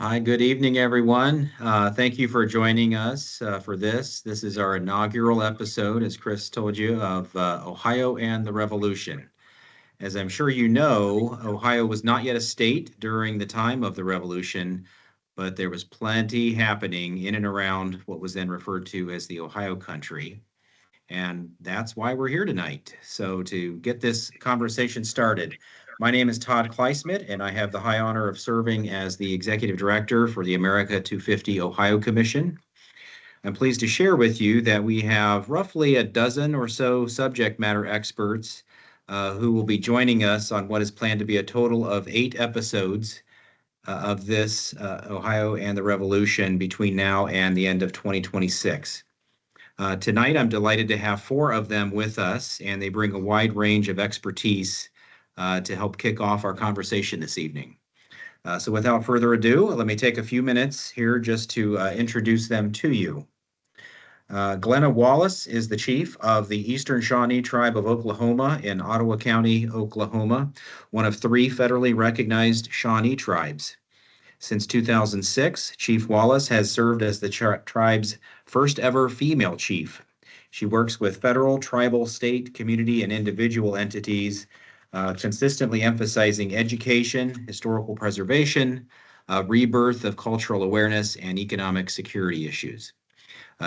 Hi, good evening, everyone. Thank you for joining us for this. This is our inaugural episode, as Chris told you, of Ohio and the Revolution. As I'm sure you know, Ohio was not yet a state during the time of the Revolution, but there was plenty happening in and around what was then referred to as the Ohio country. And that's why we're here tonight. So to get this conversation started, my name is Todd Kleismit, and I have the high honor of serving as the Executive Director for the America 250 Ohio Commission. I'm pleased to share with you that we have roughly a dozen or so subject matter experts who will be joining us on what is planned to be a total of 8 episodes of this Ohio and the Revolution between now and the end of 2026. Tonight, I'm delighted to have 4 of them with us, and they bring a wide range of expertise to help kick off our conversation this evening. So without further ado, let me take a few minutes here just to introduce them to you. Glenna Wallace is the chief of the Eastern Shawnee Tribe of Oklahoma in Ottawa County, Oklahoma, one of 3 federally recognized Shawnee tribes. Since 2006, Chief Wallace has served as the tribe's first ever female chief. She works with federal, tribal, state, community, and individual entities, consistently emphasizing education, historical preservation, rebirth of cultural awareness, and economic security issues.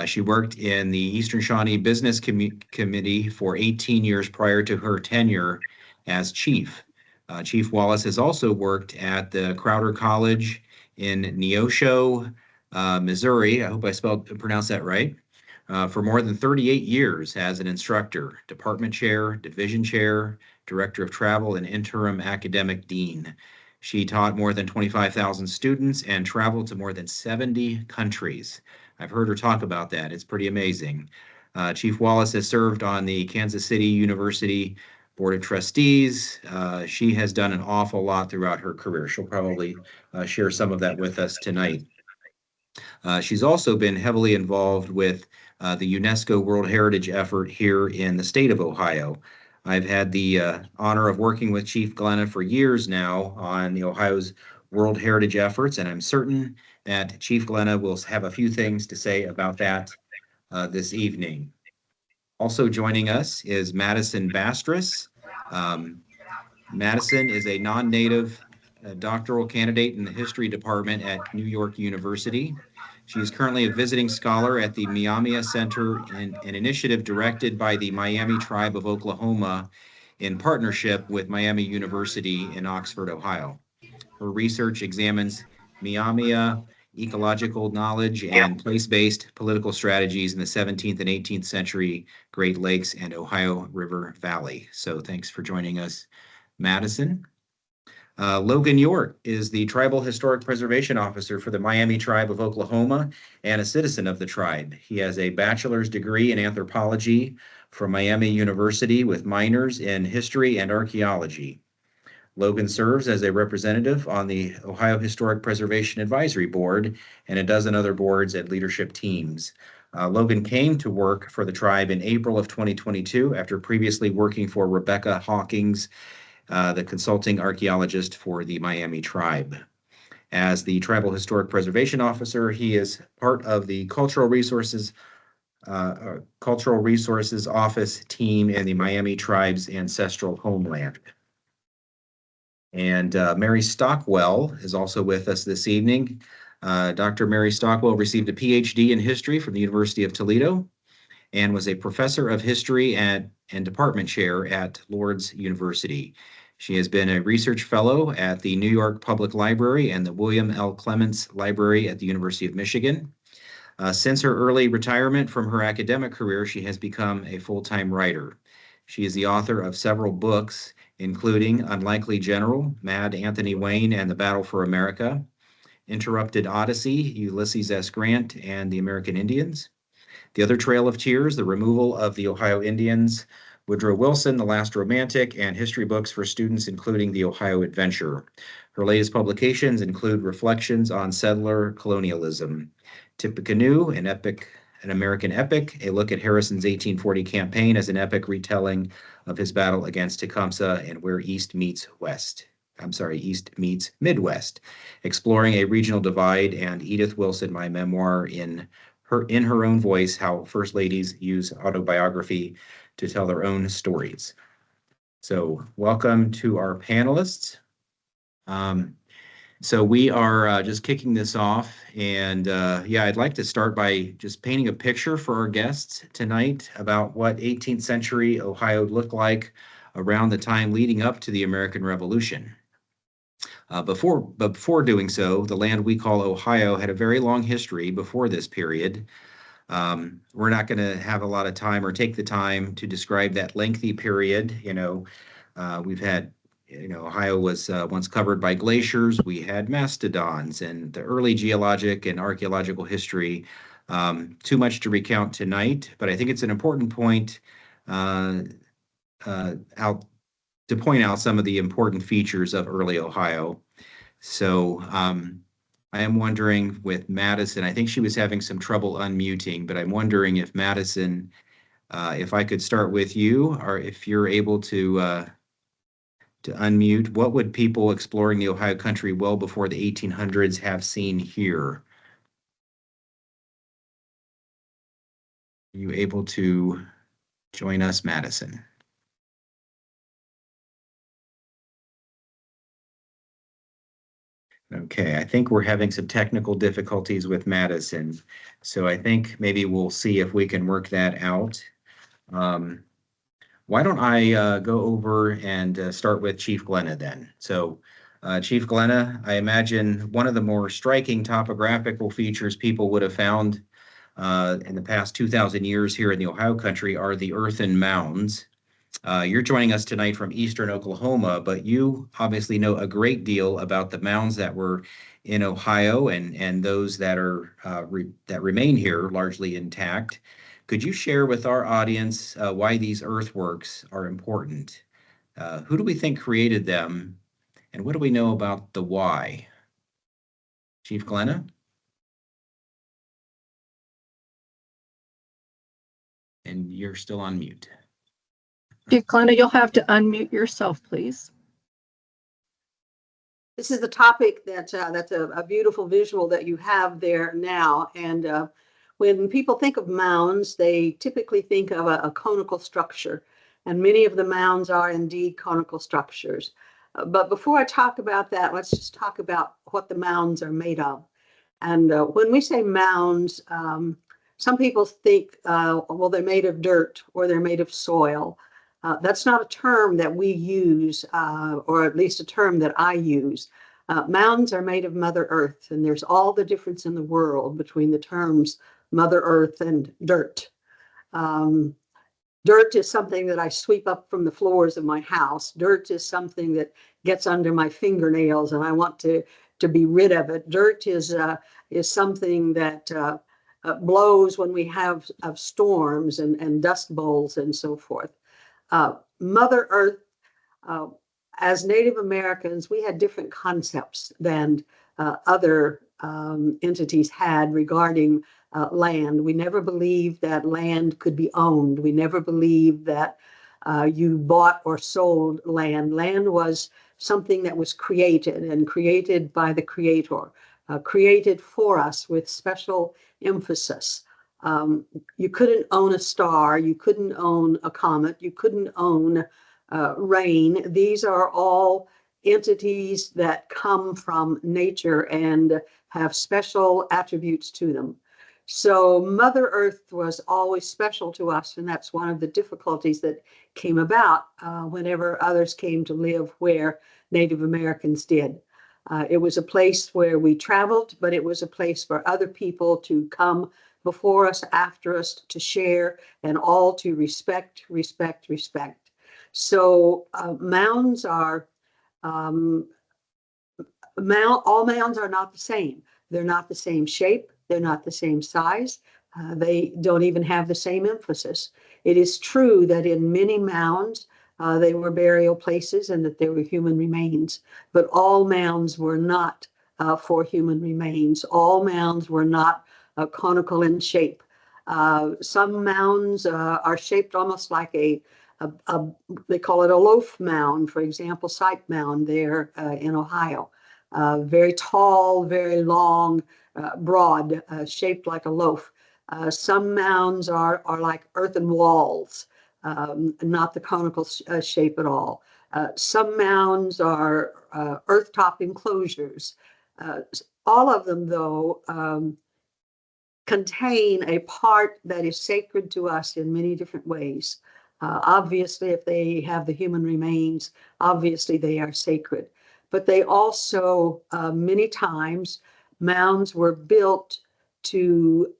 She worked in the Eastern Shawnee Business Committee for 18 years prior to her tenure as chief. Chief Wallace has also worked at the Crowder College in Neosho, Missouri. I hope I pronounced that right. For more than 38 years as an instructor, department chair, division chair, director of travel, and interim academic dean. She taught more than 25,000 students and traveled to more than 70 countries. I've heard her talk about that. It's pretty amazing. Chief Wallace has served on the Kansas City University Board of Trustees. She has done an awful lot throughout her career. She'll probably share some of that with us tonight. She's also been heavily involved with the UNESCO World Heritage effort here in the state of Ohio. I've had the honor of working with Chief Glenna for years now on the Ohio's World Heritage efforts, and I'm certain that Chief Glenna will have a few things to say about that this evening. Also joining us is Madison Bastress. Madison is a non-native doctoral candidate in the history department at New York University. She is currently a visiting scholar at the Miami Center in an initiative directed by the Miami Tribe of Oklahoma in partnership with Miami University in Oxford, Ohio. Her research examines Miami ecological knowledge and place-based political strategies in the 17th and 18th century Great Lakes and Ohio River Valley. So thanks for joining us, Madison. Logan York is the Tribal Historic Preservation Officer for the Miami Tribe of Oklahoma and a citizen of the tribe. He has a bachelor's degree in anthropology from Miami University with minors in history and archaeology. Logan serves as a representative on the Ohio Historic Preservation Advisory Board and a dozen other boards and leadership teams. Logan came to work for the tribe in April of 2022 after previously working for Rebecca Hawkins, the consulting archaeologist for the Miami Tribe. As the Tribal Historic Preservation Officer, he is part of the Cultural Resources Office team in the Miami Tribe's ancestral homeland. And Mary Stockwell is also with us this evening. Dr. Mary Stockwell received a Ph.D. in history from the University of Toledo and was a professor of history and department chair at Lourdes University. She has been a research fellow at the New York Public Library and the William L. Clements Library at the University of Michigan. Since her early retirement from her academic career, she has become a full-time writer. She is the author of several books, including Unlikely General, Mad Anthony Wayne and the Battle for America, Interrupted Odyssey, Ulysses S. Grant and the American Indians, The Other Trail of Tears, The Removal of the Ohio Indians, Woodrow Wilson, The Last Romantic, and history books for students, including The Ohio Adventure. Her latest publications include Reflections on Settler Colonialism, Tippecanoe, an American epic, a look at Harrison's 1840 campaign as an epic retelling of his battle against Tecumseh, and Where East Meets West. East meets Midwest, exploring a regional divide, and Edith Wilson, my memoir in her own voice, how First Ladies use autobiography to tell their own stories. So welcome to our panelists. So we are just kicking this off, and yeah, I'd like to start by just painting a picture for our guests tonight about what 18th century Ohio looked like around the time leading up to the American Revolution. Before doing so, the land we call Ohio had a very long history before this period. We're not going to have a lot of time or take the time to describe that lengthy period. We've had, Ohio was once covered by glaciers. We had mastodons and the early geologic and archaeological history. Too much to recount tonight, but I think it's an important point out to point out some of the important features of early Ohio. So I am wondering with Madison, I think she was having some trouble unmuting, but I'm wondering if Madison, if I could start with you, or if you're able to unmute, what would people exploring the Ohio country well before the 1800s have seen here? Are you able to join us, Madison? Okay, I think we're having some technical difficulties with Madison. So I think maybe we'll see if we can work that out. Why don't I go over and start with Chief Glenna then? So Chief Glenna, I imagine one of the more striking topographical features people would have found in the past 2,000 years here in the Ohio country are the earthen mounds. You're joining us tonight from Eastern Oklahoma, but you obviously know a great deal about the mounds that were in Ohio and those that are that remain here largely intact. Could you share with our audience why these earthworks are important? Who do we think created them, and what do we know about the why? Chief Glenna? And you're still on mute. Chief Glenna, you'll have to unmute yourself, please. This is a topic that's a beautiful visual that you have there now. And when people think of mounds, they typically think of a conical structure. And many of the mounds are indeed conical structures. But before I talk about that, let's just talk about what the mounds are made of. And when we say mounds, some people think, well, they're made of dirt or they're made of soil. That's not a term that we use, or at least a term that I use. Mounds are made of Mother Earth, and there's all the difference in the world between the terms Mother Earth and dirt. Dirt is something that I sweep up from the floors of my house. Dirt is something that gets under my fingernails, and I want to be rid of it. Dirt is something that blows when we have storms and dust bowls and so forth. Mother Earth, as Native Americans, we had different concepts than other entities had regarding land. We never believed that land could be owned. We never believed that you bought or sold land. Land was something that was created and created by the Creator, created for us with special emphasis. You couldn't own a star, you couldn't own a comet, you couldn't own rain. These are all entities that come from nature and have special attributes to them. So Mother Earth was always special to us, and that's one of the difficulties that came about whenever others came to live where Native Americans did. It was a place where we traveled, but it was a place for other people to come before us, after us, to share, and all to respect, respect, respect. So mounds are, all mounds are not the same. They're not the same shape. They're not the same size. They don't even have the same emphasis. It is true that in many mounds, they were burial places and that there were human remains, but all mounds were not for human remains. All mounds were not conical in shape. Some mounds are shaped almost like a they call it a loaf mound, for example, Site Mound there in Ohio. Very tall, very long, broad, shaped like a loaf. Some mounds are like earthen walls, not the conical shape at all. Some mounds are earth top enclosures. All of them, though, contain a part that is sacred to us in many different ways. Obviously, if they have the human remains, obviously they are sacred. But they also, many times, mounds were built to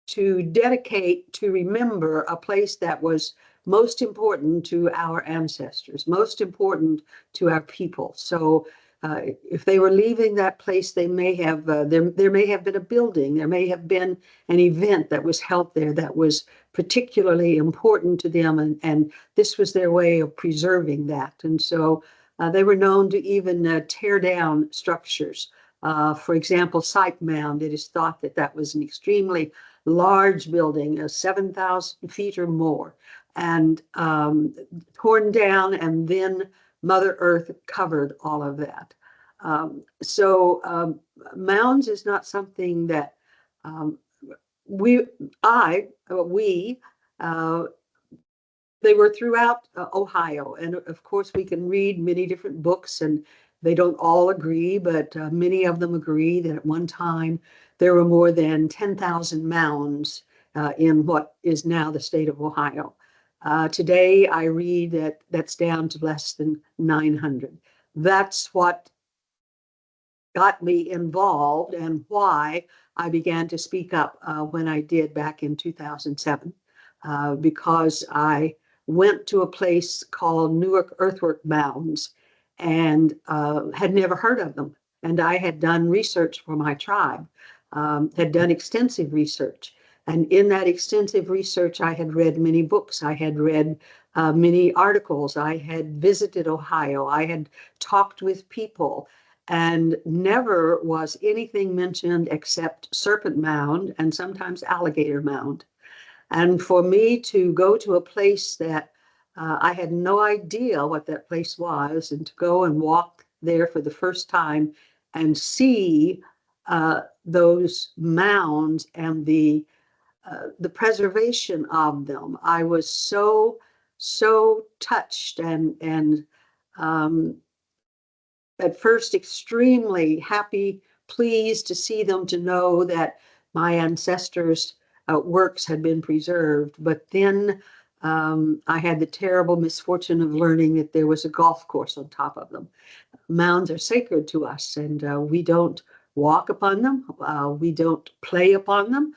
dedicate, to remember a place that was most important to our ancestors, most important to our people. So if they were leaving that place, they may have there may have been a building, there may have been an event that was held there that was particularly important to them, and this was their way of preserving that. And so they were known to even tear down structures. For example, Site Mound, it is thought that that was an extremely large building, 7,000 feet or more, and torn down, and then Mother Earth covered all of that. Mounds is not something that we, they were throughout Ohio. And of course, we can read many different books, and they don't all agree, but many of them agree that at one time there were more than 10,000 mounds in what is now the state of Ohio. Today, I read that that's down to less than 900. That's what got me involved and why I began to speak up when I did back in 2007, because I went to a place called Newark Earthwork Mounds and had never heard of them. And I had done research for my tribe, had done extensive research. And in that extensive research, I had read many books. I had read many articles. I had visited Ohio. I had talked with people, and never was anything mentioned except Serpent Mound and sometimes Alligator Mound. And for me to go to a place that I had no idea what that place was, and to go and walk there for the first time and see those mounds and the preservation of them, I was so touched and at first extremely happy, pleased to see them, to know that my ancestors' works had been preserved. But then I had the terrible misfortune of learning that there was a golf course on top of them. Mounds are sacred to us, and we don't walk upon them. We don't play upon them.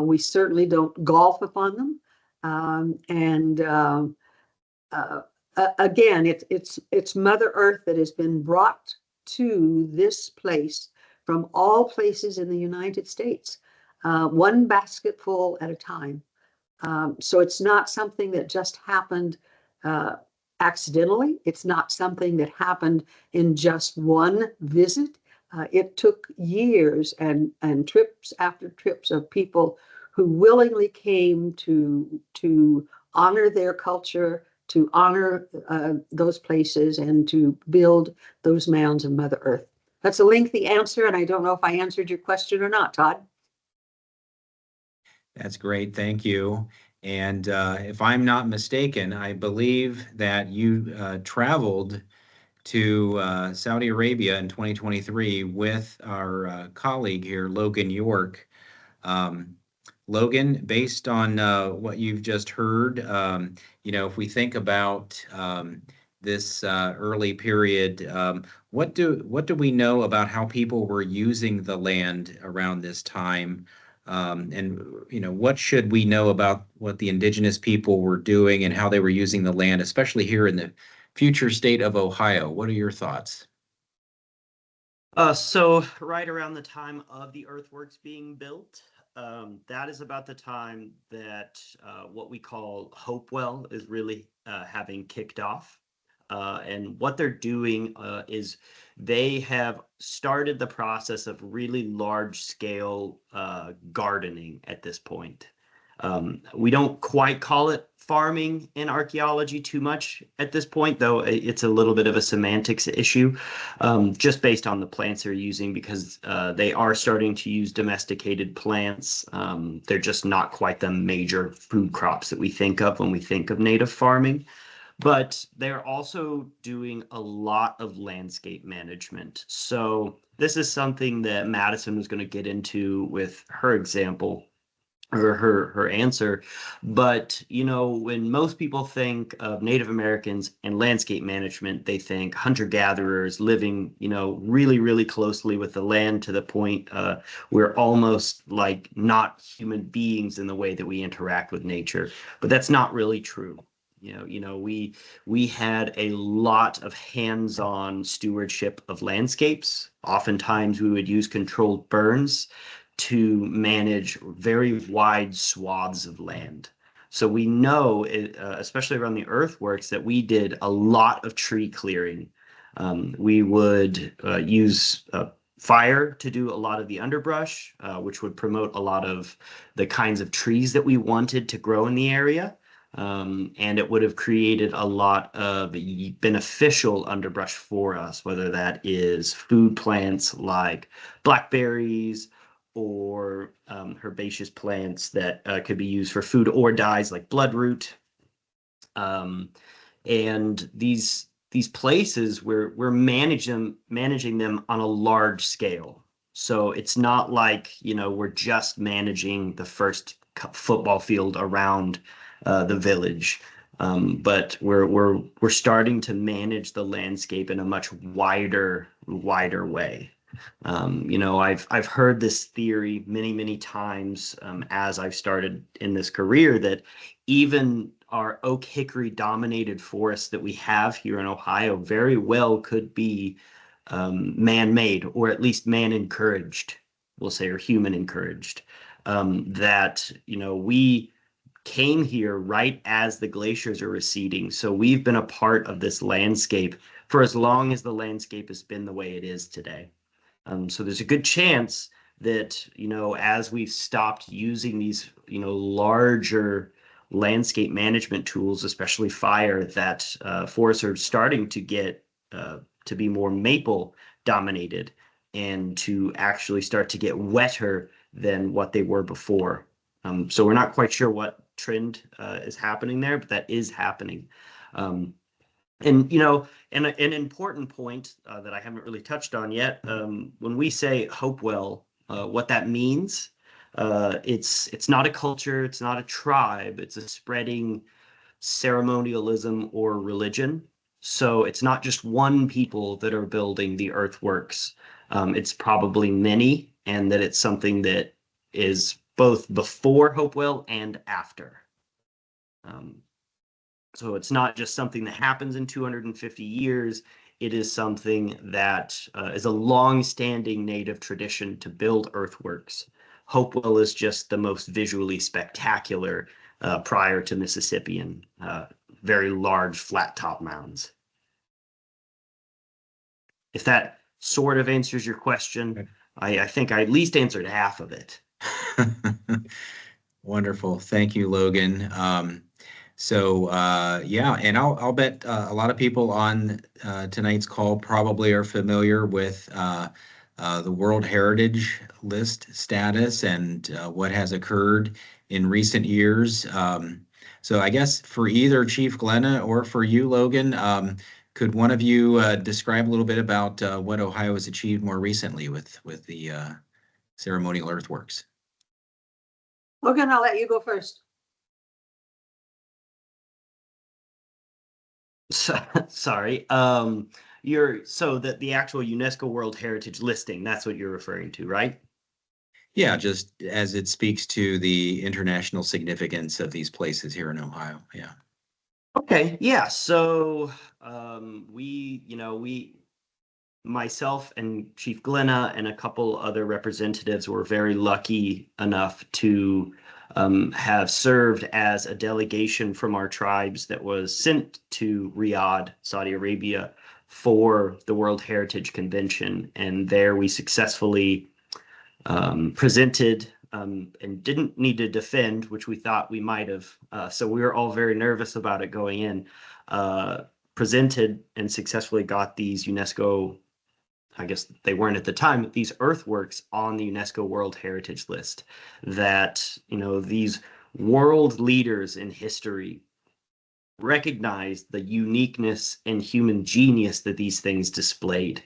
We certainly don't golf upon them. Again, it's Mother Earth that has been brought to this place from all places in the United States, one basketful at a time. So it's not something that just happened accidentally. It's not something that happened in just one visit. It took years and trips after trips of people who willingly came to honor their culture, to honor those places, and to build those mounds of Mother Earth. That's a lengthy answer, and I don't know if I answered your question or not, Todd. That's great. Thank you. And if I'm not mistaken, I believe that you traveled to Saudi Arabia in 2023 with our colleague here, Logan York. Logan, based on what you've just heard, if we think about this early period, what do we know about how people were using the land around this time? And what should we know about what the indigenous people were doing and how they were using the land, especially here in the future state of Ohio? What are your thoughts? So right around the time of the earthworks being built, that is about the time that what we call Hopewell is really having kicked off. And what they're doing is they have started the process of really large scale gardening at this point. We don't quite call it farming in archaeology too much at this point, though it's a little bit of a semantics issue, just based on the plants they're using, because they are starting to use domesticated plants. They're just not quite the major food crops that we think of when we think of native farming. But they're also doing a lot of landscape management. So this is something that Madison was going to get into with her example or her answer. But when most people think of Native Americans and landscape management, they think hunter-gatherers living really, really closely with the land, to the point we're almost like not human beings in the way that we interact with nature. But that's not really true. We had a lot of hands-on stewardship of landscapes. Oftentimes we would use controlled burns to manage very wide swaths of land. So we know, especially around the earthworks, that we did a lot of tree clearing. We would use fire to do a lot of the underbrush, which would promote a lot of the kinds of trees that we wanted to grow in the area. And it would have created a lot of beneficial underbrush for us, whether that is food plants like blackberries, or herbaceous plants that could be used for food, or dyes like bloodroot. And these places, we're managing them on a large scale. So it's not like we're just managing the first football field around the village, but we're starting to manage the landscape in a much wider way. I've heard this theory many, many times as I've started in this career, that even our oak hickory dominated forests that we have here in Ohio very well could be man-made, or at least man-encouraged, we'll say, or human-encouraged. That we came here right as the glaciers are receding. So we've been a part of this landscape for as long as the landscape has been the way it is today. So there's a good chance that, as we've stopped using these, larger landscape management tools, especially fire, that forests are starting to get to be more maple dominated, and to actually start to get wetter than what they were before. So we're not quite sure what trend is happening there, but that is happening. And an important point that I haven't really touched on yet, when we say Hopewell, what that means, it's not a culture, it's not a tribe, it's a spreading ceremonialism or religion. So it's not just one people that are building the earthworks. It's probably many, and that it's something that is both before Hopewell and after. So it's not just something that happens in 250 years. It is something that is a long-standing Native tradition to build earthworks. Hopewell is just the most visually spectacular prior to Mississippian, very large flat-top mounds. If that sort of answers your question, I think I at least answered half of it. Wonderful. Thank you, Logan. Yeah, and I'll bet a lot of people on tonight's call probably are familiar with the World Heritage List status and what has occurred in recent years. So I guess for either Chief Glenna or for you, Logan, could one of you describe a little bit about what Ohio has achieved more recently with the ceremonial earthworks? Logan, I'll let you go first. Sorry. So that the actual UNESCO World Heritage listing, that's what you're referring to, right? Yeah, just as it speaks to the international significance of these places here in Ohio. Yeah. Okay. Yeah. So myself and Chief Glenna and a couple other representatives were very lucky enough to have served as a delegation from our tribes that was sent to Riyadh, Saudi Arabia, for the World Heritage Convention. And there we successfully presented and didn't need to defend, which we thought we might have. So we were all very nervous about it going in. Presented and successfully got these UNESCO, I guess they weren't at the time, but these earthworks on the UNESCO World Heritage List that, these world leaders in history recognized the uniqueness and human genius that these things displayed.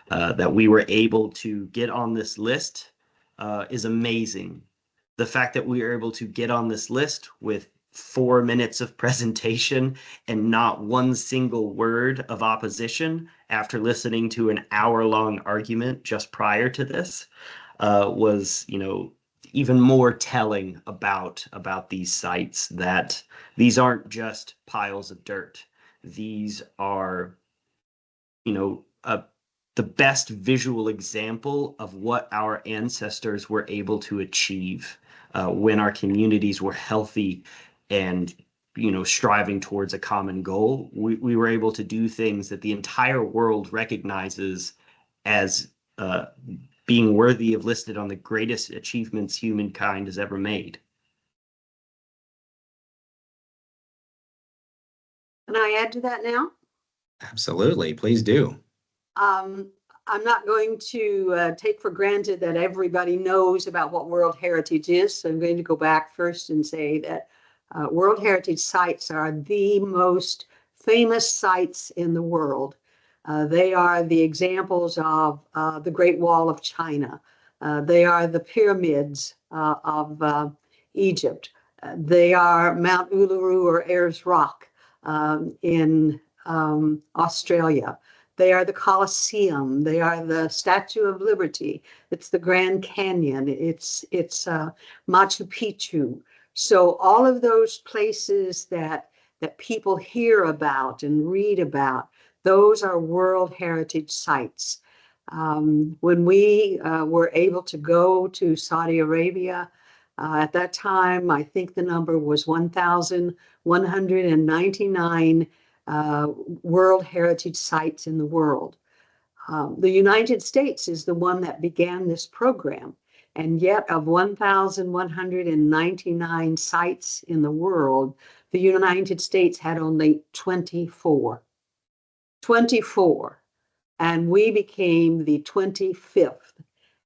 That we were able to get on this list is amazing. The fact that we were able to get on this list with 4 minutes of presentation and not one single word of opposition after listening to an hour-long argument just prior to this was, even more telling about these sites, that these aren't just piles of dirt. These are, the best visual example of what our ancestors were able to achieve when our communities were healthy and striving towards a common goal. We were able to do things that the entire world recognizes as being worthy of listed on the greatest achievements humankind has ever made. Can I add to that now? Absolutely, please do. I'm not going to take for granted that everybody knows about what World Heritage is. So I'm going to go back first and say that World Heritage sites are the most famous sites in the world. They are the examples of the Great Wall of China. They are the pyramids of Egypt. They are Mount Uluru or Ayers Rock in Australia. They are the Colosseum. They are the Statue of Liberty. It's the Grand Canyon. It's Machu Picchu. So all of those places that people hear about and read about, those are World Heritage sites. When we were able to go to Saudi Arabia, at that time, I think the number was 1,199 World Heritage sites in the world. The United States is the one that began this program, and yet of 1,199 sites in the world, the United States had only 24. 24, and we became the 25th.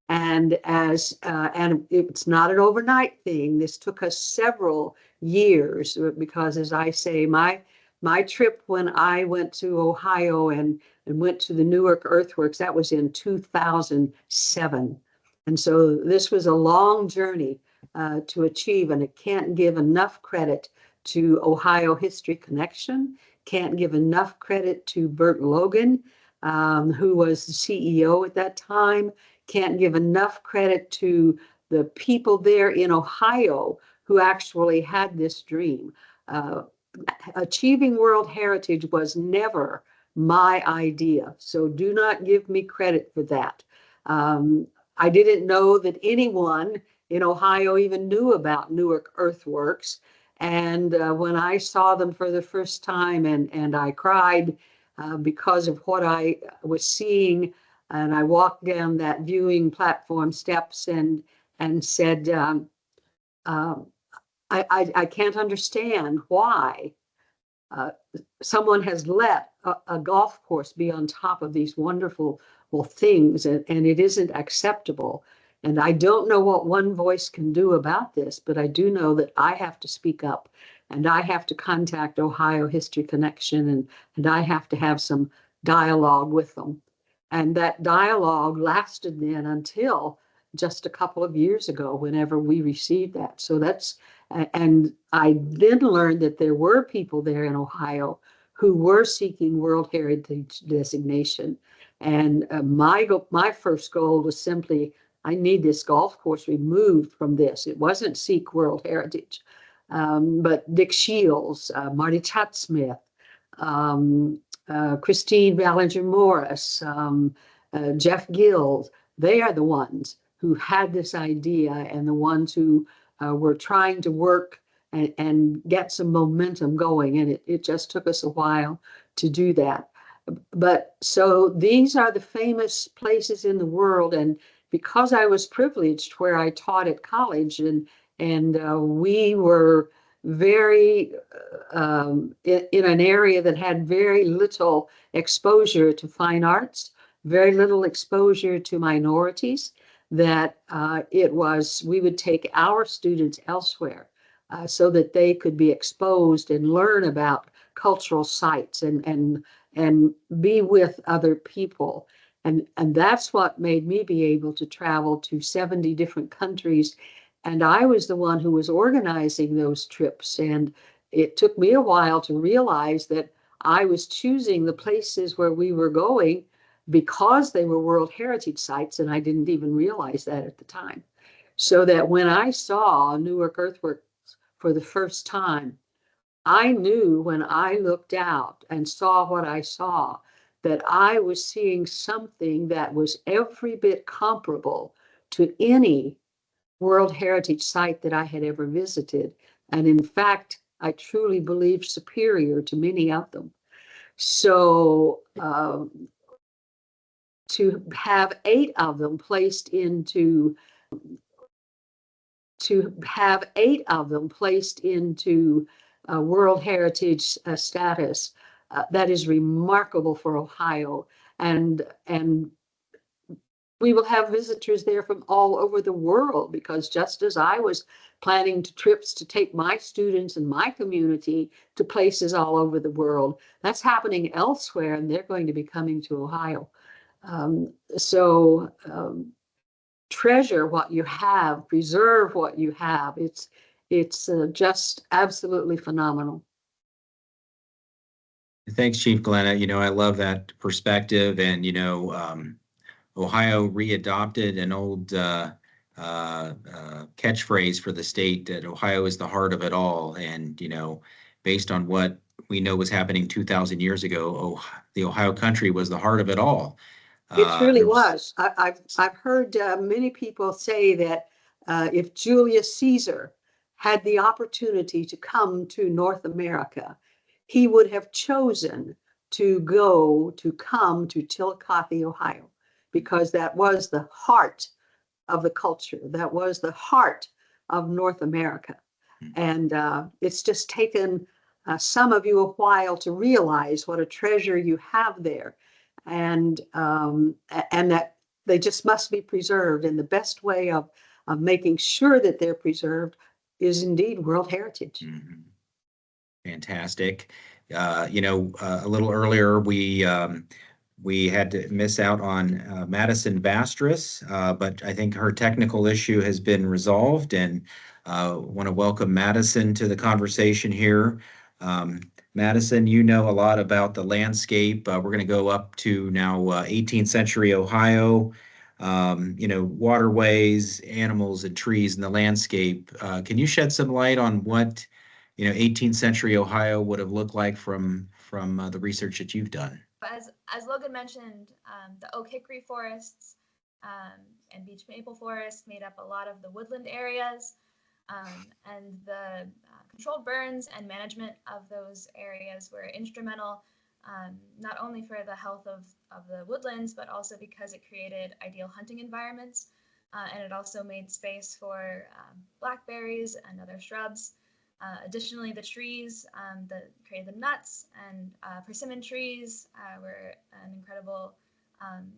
And and it's not an overnight thing. This took us several years because, as I say, my trip when I went to Ohio and went to the Newark Earthworks, that was in 2007. And so this was a long journey to achieve, and it can't give enough credit to Ohio History Connection, can't give enough credit to Bert Logan, who was the CEO at that time, can't give enough credit to the people there in Ohio who actually had this dream. Achieving World Heritage was never my idea, so do not give me credit for that. I didn't know that anyone in Ohio even knew about Newark Earthworks, and when I saw them for the first time and I cried because of what I was seeing, and I walked down that viewing platform steps and said, I can't understand why someone has let a golf course be on top of these wonderful things, and it isn't acceptable. And I don't know what one voice can do about this, but I do know that I have to speak up, and I have to contact Ohio History Connection, and I have to have some dialogue with them. And that dialogue lasted then until just a couple of years ago, whenever we received that. So that's, and I then learned that there were people there in Ohio who were seeking World Heritage designation. And my first goal was simply, I need this golf course removed from this. It wasn't seek World Heritage, but Dick Shields, Marty Chatsmith, Christine Ballinger Morris, Jeff Gills, they are the ones who had this idea and the ones who were trying to work and get some momentum going. And it just took us a while to do that. But so these are the famous places in the world, and because I was privileged where I taught at college, and we were very in an area that had very little exposure to fine arts, very little exposure to minorities, that we would take our students elsewhere so that they could be exposed and learn about cultural sites and be with other people. And that's what made me be able to travel to 70 different countries. And I was the one who was organizing those trips. And it took me a while to realize that I was choosing the places where we were going because they were World Heritage Sites, and I didn't even realize that at the time. So that when I saw Newark earthworks for the first time, I knew when I looked out and saw what I saw that I was seeing something that was every bit comparable to any World Heritage Site that I had ever visited. And in fact, I truly believe superior to many of them. So to have 8 of them placed into World Heritage status, that is remarkable for Ohio. And we will have visitors there from all over the world, because just as I was planning trips to take my students and my community to places all over the world, that's happening elsewhere, and they're going to be coming to Ohio. So treasure what you have, preserve what you have. It's just absolutely phenomenal. Thanks, Chief Glenna. I love that perspective. And, Ohio readopted an old catchphrase for the state that Ohio is the heart of it all. And, based on what we know was happening 2,000 years ago, the Ohio country was the heart of it all. It truly was. I've heard many people say that if Julius Caesar had the opportunity to come to North America, he would have chosen to come to Chillicothe, Ohio, because that was the heart of the culture. That was the heart of North America. And it's just taken some of you a while to realize what a treasure you have there. And that they just must be preserved. And the best way of making sure that they're preserved is indeed World Heritage. Mm-hmm. Fantastic. A little earlier, we had to miss out on Madison Bastress, but I think her technical issue has been resolved, and want to welcome Madison to the conversation here. Madison, you know a lot about the landscape. We're going to go up to now 18th century Ohio, waterways, animals, and trees in the landscape. Can you shed some light on what 18th century Ohio would have looked like from the research that you've done? As Logan mentioned, the oak hickory forests and beech maple forests made up a lot of the woodland areas, and the controlled burns and management of those areas were instrumental, not only for the health of the woodlands, but also because it created ideal hunting environments, and it also made space for blackberries and other shrubs. Additionally, the trees that created the nuts and persimmon trees were an incredible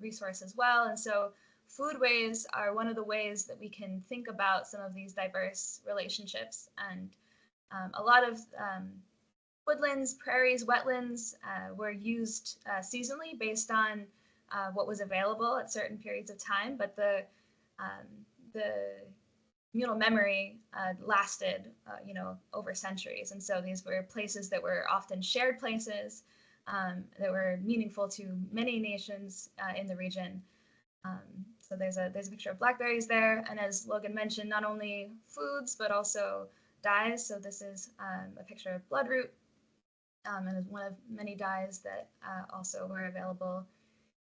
resource as well. And so foodways are one of the ways that we can think about some of these diverse relationships. And a lot of woodlands, prairies, wetlands were used seasonally based on what was available at certain periods of time, but the communal memory lasted, over centuries. And so these were places that were often shared places that were meaningful to many nations in the region. So there's a picture of blackberries there. And as Logan mentioned, not only foods, but also dyes. So this is a picture of bloodroot, and is one of many dyes that also were available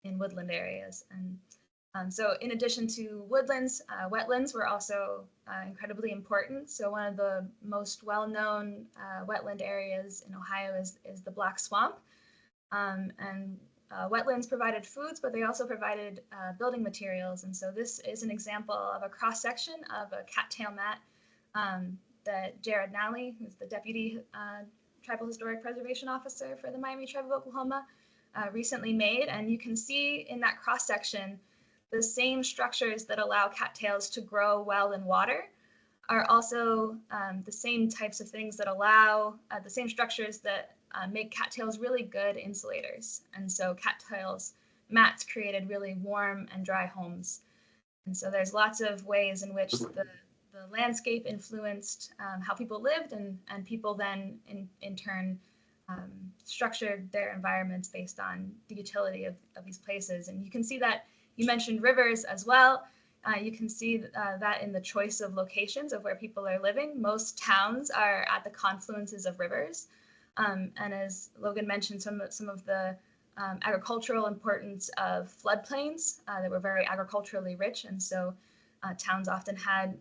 in woodland areas. And so in addition to woodlands, wetlands were also incredibly important. So one of the most well-known wetland areas in Ohio is the Black Swamp. And wetlands provided foods, but they also provided building materials. And so this is an example of a cross-section of a cattail mat that Jared Nally, who's the Deputy Tribal Historic Preservation Officer for the Miami Tribe of Oklahoma, recently made. And you can see in that cross-section the same structures that allow cattails to grow well in water are also the same types of things that allow the same structures that make cattails really good insulators. And so cattails mats created really warm and dry homes. And so there's lots of ways in which the landscape influenced how people lived, and people then in turn structured their environments based on the utility of these places. And you can see that you mentioned rivers as well. You can see that in the choice of locations of where people are living. Most towns are at the confluences of rivers. And as Logan mentioned, some of the agricultural importance of floodplains that were very agriculturally rich. And so towns often had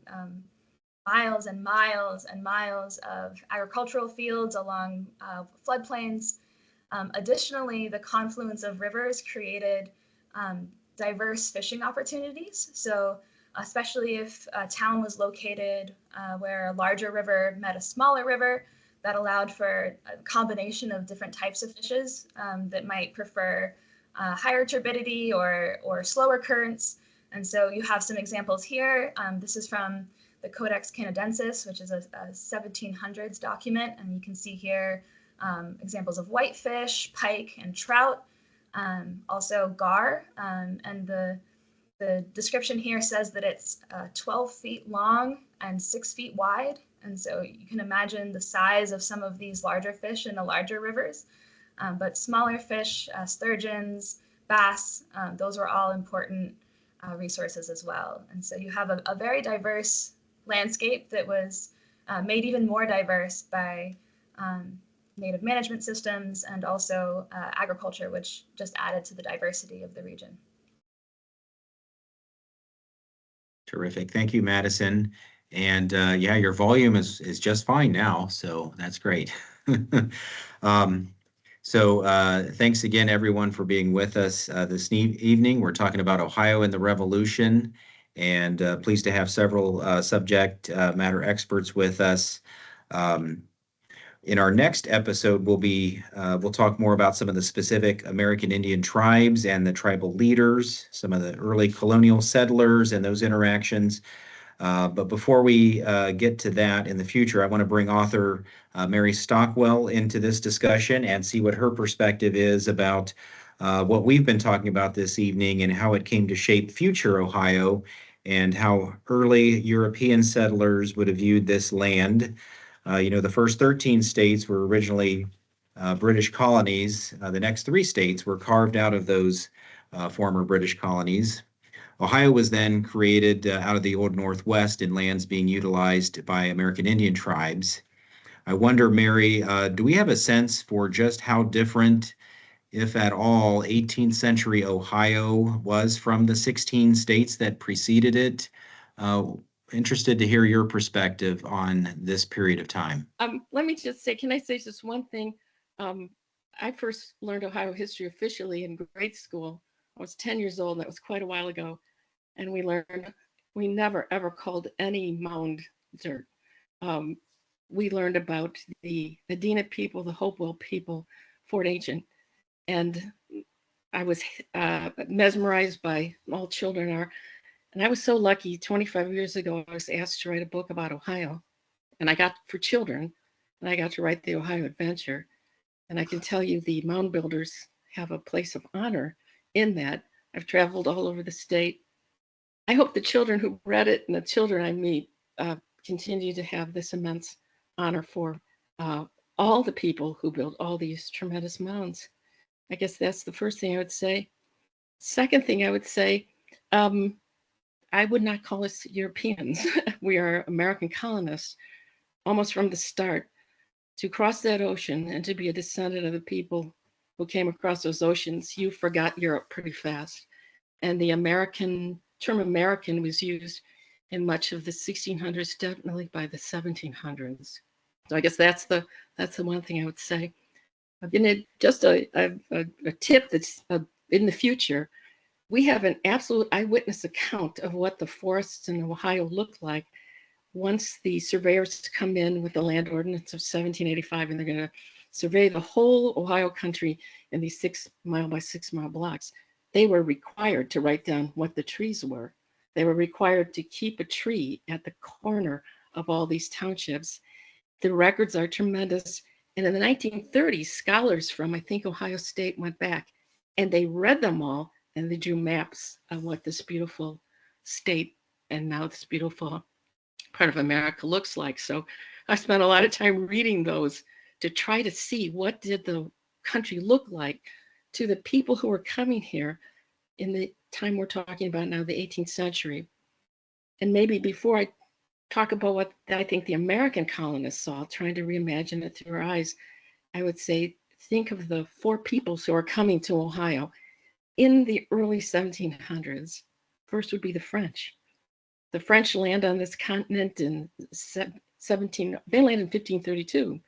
miles and miles and miles of agricultural fields along floodplains. Additionally, the confluence of rivers created diverse fishing opportunities. So especially if a town was located where a larger river met a smaller river, that allowed for a combination of different types of fishes that might prefer higher turbidity or slower currents. And so you have some examples here. This is from the Codex Canadensis, which is a 1700s document. And you can see here examples of whitefish, pike, and trout. Also gar, and the description here says that it's 12 feet long and 6 feet wide. And so you can imagine the size of some of these larger fish in the larger rivers. But smaller fish, sturgeons, bass, those were all important resources as well. And so you have a very diverse landscape that was made even more diverse by native management systems and also agriculture, which just added to the diversity of the region. Terrific. Thank you, Madison. And yeah, your volume is just fine now, so that's great. Thanks again, everyone, for being with us this evening. We're talking about Ohio and the Revolution, and pleased to have several subject matter experts with us. In our next episode, we'll talk more about some of the specific American Indian tribes and the tribal leaders, some of the early colonial settlers and those interactions. But before we get to that in the future, I want to bring author Mary Stockwell into this discussion and see what her perspective is about what we've been talking about this evening and how it came to shape future Ohio and how early European settlers would have viewed this land. The first 13 states were originally British colonies. The next 3 states were carved out of those former British colonies. Ohio was then created out of the Old Northwest in lands being utilized by American Indian tribes. I wonder, Mary, do we have a sense for just how different, if at all, 18th century Ohio was from the 16 states that preceded it? Interested to hear your perspective on this period of time. Let me just say, can I say just one thing? I first learned Ohio history officially in grade school. I was 10 years old, and that was quite a while ago. And we never ever called any mound dirt. We learned about the Medina people, the Hopewell people, Fort Ancient. And I was mesmerized by, all children are. And I was so lucky, 25 years ago, I was asked to write a book about Ohio. And I got, for children, and I got to write the Ohio Adventure. And I can tell you the mound builders have a place of honor in that. I've traveled all over the state. I hope the children who read it and the children I meet continue to have this immense honor for all the people who built all these tremendous mounds. I guess that's the first thing I would say. Second thing I would say, I would not call us Europeans. We are American colonists, almost from the start. To cross that ocean and to be a descendant of the people who came across those oceans, you forgot Europe pretty fast. And the term American was used in much of the 1600s, definitely by the 1700s. So I guess that's the one thing I would say. And just a tip that's in the future, we have an absolute eyewitness account of what the forests in Ohio looked like once the surveyors come in with the land ordinance of 1785, and they're going to survey the whole Ohio country in these 6 mile by 6 mile blocks. They were required to write down what the trees were. They were required to keep a tree at the corner of all these townships. The records are tremendous. And in the 1930s, scholars from, I think, Ohio State went back and they read them all, and they drew maps of what this beautiful state and now this beautiful part of America looks like. So I spent a lot of time reading those to try to see what did the country look like to the people who were coming here in the time we're talking about now, the 18th century. And maybe before I talk about what I think the American colonists saw, trying to reimagine it through our eyes, I would say, think of the 4 peoples who are coming to Ohio in the early 1700s. First would be the French. The French land on this continent in they landed in 1532.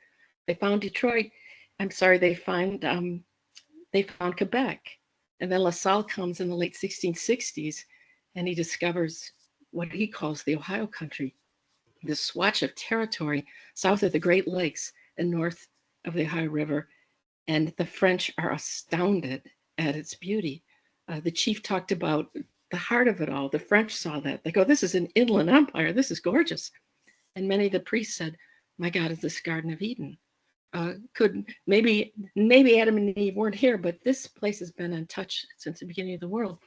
They found Detroit. I'm sorry, they found Quebec. And then La Salle comes in the late 1660s, and he discovers what he calls the Ohio country, this swatch of territory south of the Great Lakes and north of the Ohio River. And the French are astounded at its beauty. The chief talked about the heart of it all. The French saw that. They go, this is an inland empire. This is gorgeous. And many of the priests said, my God, is this Garden of Eden? Could maybe Adam and Eve weren't here, but this place has been untouched since the beginning of the world.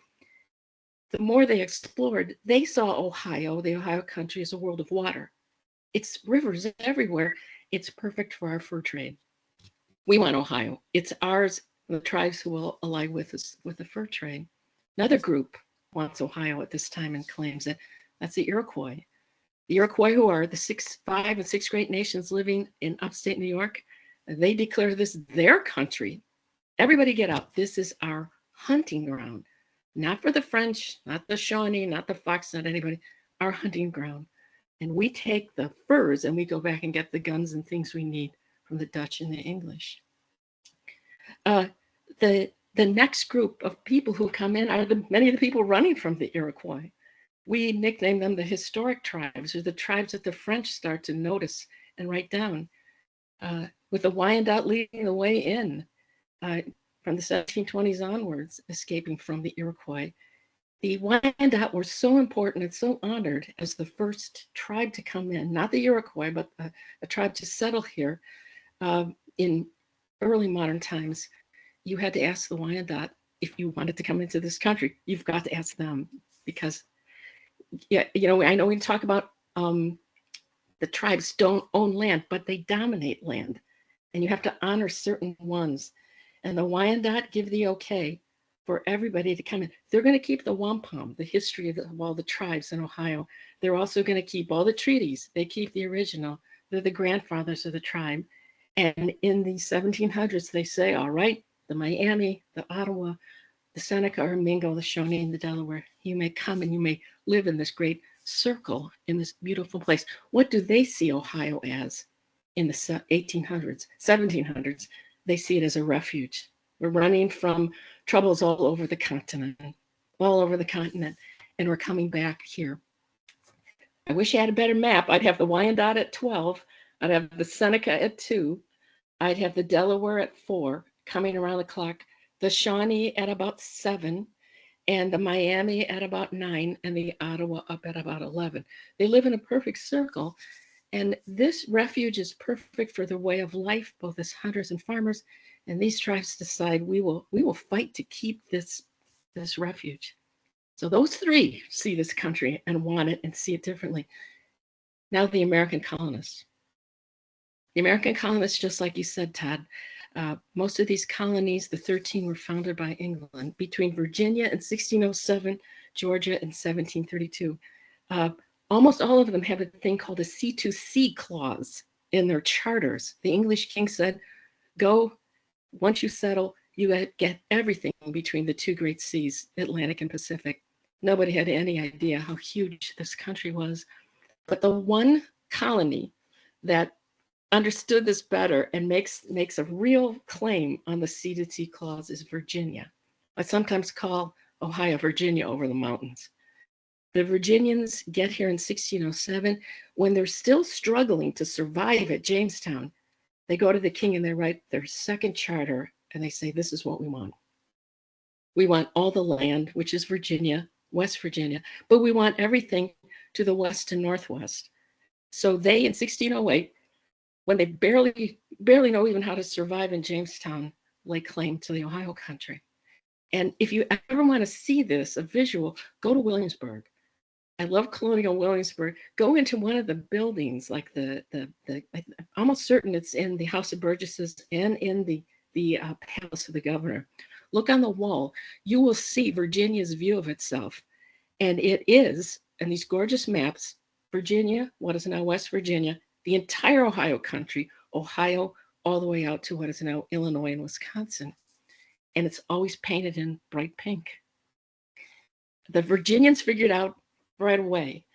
The more they explored, they saw Ohio, the Ohio country, as a world of water. It's rivers everywhere. It's perfect for our fur trade. We want Ohio. It's ours, the tribes who will ally with us with the fur trade. Another group wants Ohio at this time and claims it. That's the Iroquois. The Iroquois, who are the 5 and 6 great nations living in upstate New York, they declare this their country. Everybody get out. This is our hunting ground. Not for the French, not the Shawnee, not the Fox, not anybody. Our hunting ground. And we take the furs and we go back and get the guns and things we need from the Dutch and the English. The next group of people who come in are many of the people running from the Iroquois. We nickname them the historic tribes, or the tribes that the French start to notice and write down, with the Wyandot leading the way in from the 1720s onwards, escaping from the Iroquois. The Wyandot were so important and so honored as the first tribe to come in, not the Iroquois, but a tribe to settle here in early modern times. You had to ask the Wyandot if you wanted to come into this country. You've got to ask them, because I know we talk about the tribes don't own land, but they dominate land, and you have to honor certain ones. And the Wyandot give the okay for everybody to come in. They're going to keep the wampum, the history of all the tribes in Ohio. They're also going to keep all the treaties. They keep the original. They're the grandfathers of the tribe. And in the 1700s, they say, all right, the Miami, the Ottawa, the Seneca or Mingo, the Shawnee, and the Delaware, you may come and you may live in this great circle in this beautiful place. What do they see Ohio as in the 1800s, 1700s? They see it as a refuge. We're running from troubles all over the continent, and we're coming back here. I wish I had a better map. I'd have the Wyandot at 12. I'd have the Seneca at 2. I'd have the Delaware at 4, coming around the clock, the Shawnee at about 7, and the Miami at about 9, and the Ottawa up at about 11. They live in a perfect circle. And this refuge is perfect for their way of life, both as hunters and farmers. And these tribes decide we will fight to keep this refuge. So those 3 see this country and want it and see it differently. Now the American colonists. The American colonists, just like you said, Todd, most of these colonies, the 13, were founded by England between Virginia in 1607, Georgia in 1732. Almost all of them have a thing called a C2C clause in their charters. The English king said, go, once you settle, you get everything between the 2 great seas, Atlantic and Pacific. Nobody had any idea how huge this country was. But the one colony that understood this better and makes a real claim on the ceded sea clause is Virginia. I sometimes call Ohio Virginia over the mountains. The Virginians get here in 1607 when they're still struggling to survive at Jamestown. They go to the king and they write their second charter and they say, this is what we want. We want all the land, which is Virginia, West Virginia, but we want everything to the west and northwest. So they, in 1608, when they barely know even how to survive in Jamestown, lay claim to the Ohio country. And if you ever want to see this, a visual, go to Williamsburg. I love Colonial Williamsburg. Go into one of the buildings, like I'm almost certain it's in the House of Burgesses and in the Palace of the Governor. Look on the wall. You will see Virginia's view of itself. And it is, in these gorgeous maps, Virginia, what is now West Virginia, the entire Ohio country, Ohio, all the way out to what is now Illinois and Wisconsin. And it's always painted in bright pink. The Virginians figured out right away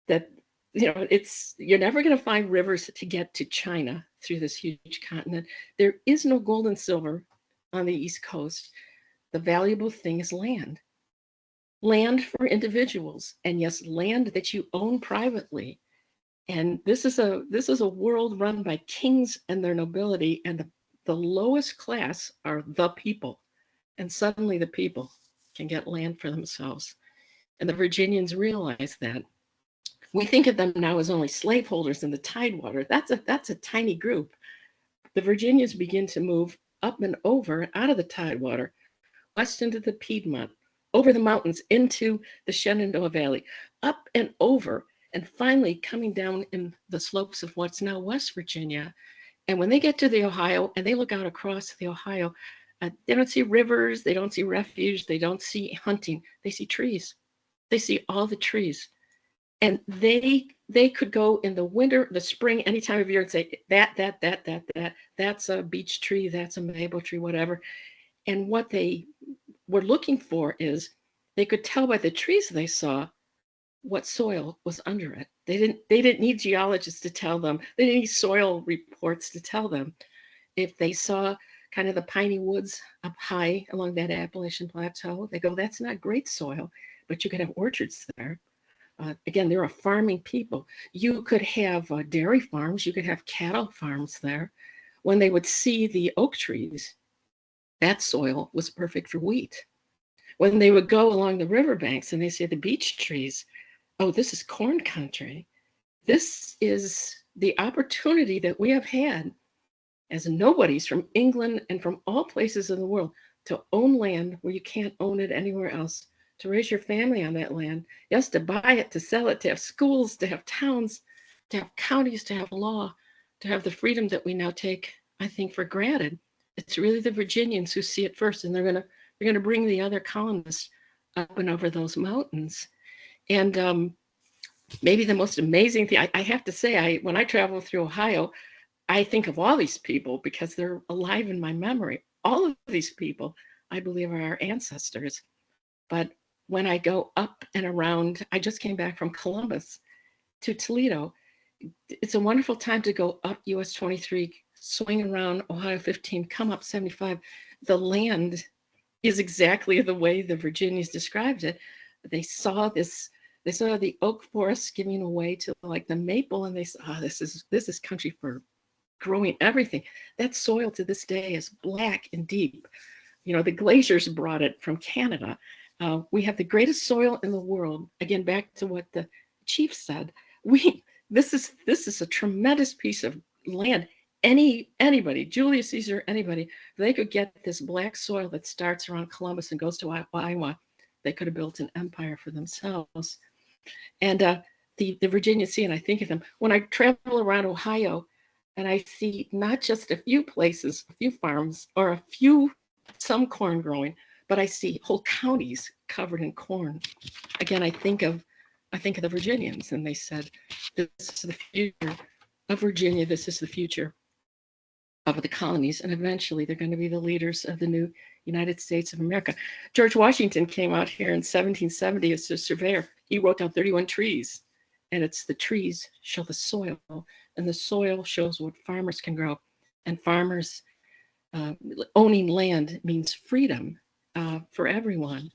that, you're never going to find rivers to get to China through this huge continent. There is no gold and silver on the East Coast. The valuable thing is land. Land for individuals, and yes, land that you own privately. And this is a world run by kings and their nobility, and the lowest class are the people. And suddenly the people can get land for themselves. And the Virginians realize that. We think of them now as only slaveholders in the Tidewater. That's a tiny group. The Virginians begin to move up and over out of the Tidewater, west into the Piedmont, over the mountains into the Shenandoah Valley, up and over, and finally coming down in the slopes of what's now West Virginia. And when they get to the Ohio and they look out across the Ohio, they don't see rivers, they don't see refuge, they don't see hunting, they see trees. They see all the trees. And they could go in the winter, the spring, any time of year and say, that's a beech tree, that's a maple tree, whatever. And what they were looking for is they could tell by the trees they saw what soil was under it. They didn't need geologists to tell them. They didn't need soil reports to tell them. If they saw kind of the piney woods up high along that Appalachian Plateau, they go, that's not great soil, but you could have orchards there. Again, they're a farming people. You could have dairy farms, you could have cattle farms there. When they would see the oak trees, that soil was perfect for wheat. When they would go along the riverbanks and they see the beech trees, oh, this is corn country. This is the opportunity that we have had as nobodies from England and from all places in the world to own land where you can't own it anywhere else, to raise your family on that land. Yes, to buy it, to sell it, to have schools, to have towns, to have counties, to have law, to have the freedom that we now take, I think, for granted. It's really the Virginians who see it first, and they're gonna bring the other colonists up and over those mountains. And maybe the most amazing thing, I have to say, when I travel through Ohio, I think of all these people because they're alive in my memory. All of these people, I believe, are our ancestors. But when I go up and around, I just came back from Columbus to Toledo. It's a wonderful time to go up US 23, swing around Ohio 15, come up 75. The land is exactly the way the Virginians described it. They saw the oak forest giving away to like the maple, and they said, oh, this is country for growing everything. That soil to this day is black and deep. The glaciers brought it from Canada. We have the greatest soil in the world. Again, back to what the chief said. This is a tremendous piece of land. Anybody, Julius Caesar, anybody, if they could get this black soil that starts around Columbus and goes to Iowa, they could have built an empire for themselves. And the Virginia Sea, and I think of them when I travel around Ohio, and I see not just a few places, a few farms, or some corn growing, but I see whole counties covered in corn. Again, I think of the Virginians, and they said, this is the future of Virginia. This is the future of the colonies, and eventually they're going to be the leaders of the new United States of America. George Washington came out here in 1770 as a surveyor. He wrote down 31 trees, and it's the trees show the soil, and the soil shows what farmers can grow. And farmers owning land means freedom for everyone.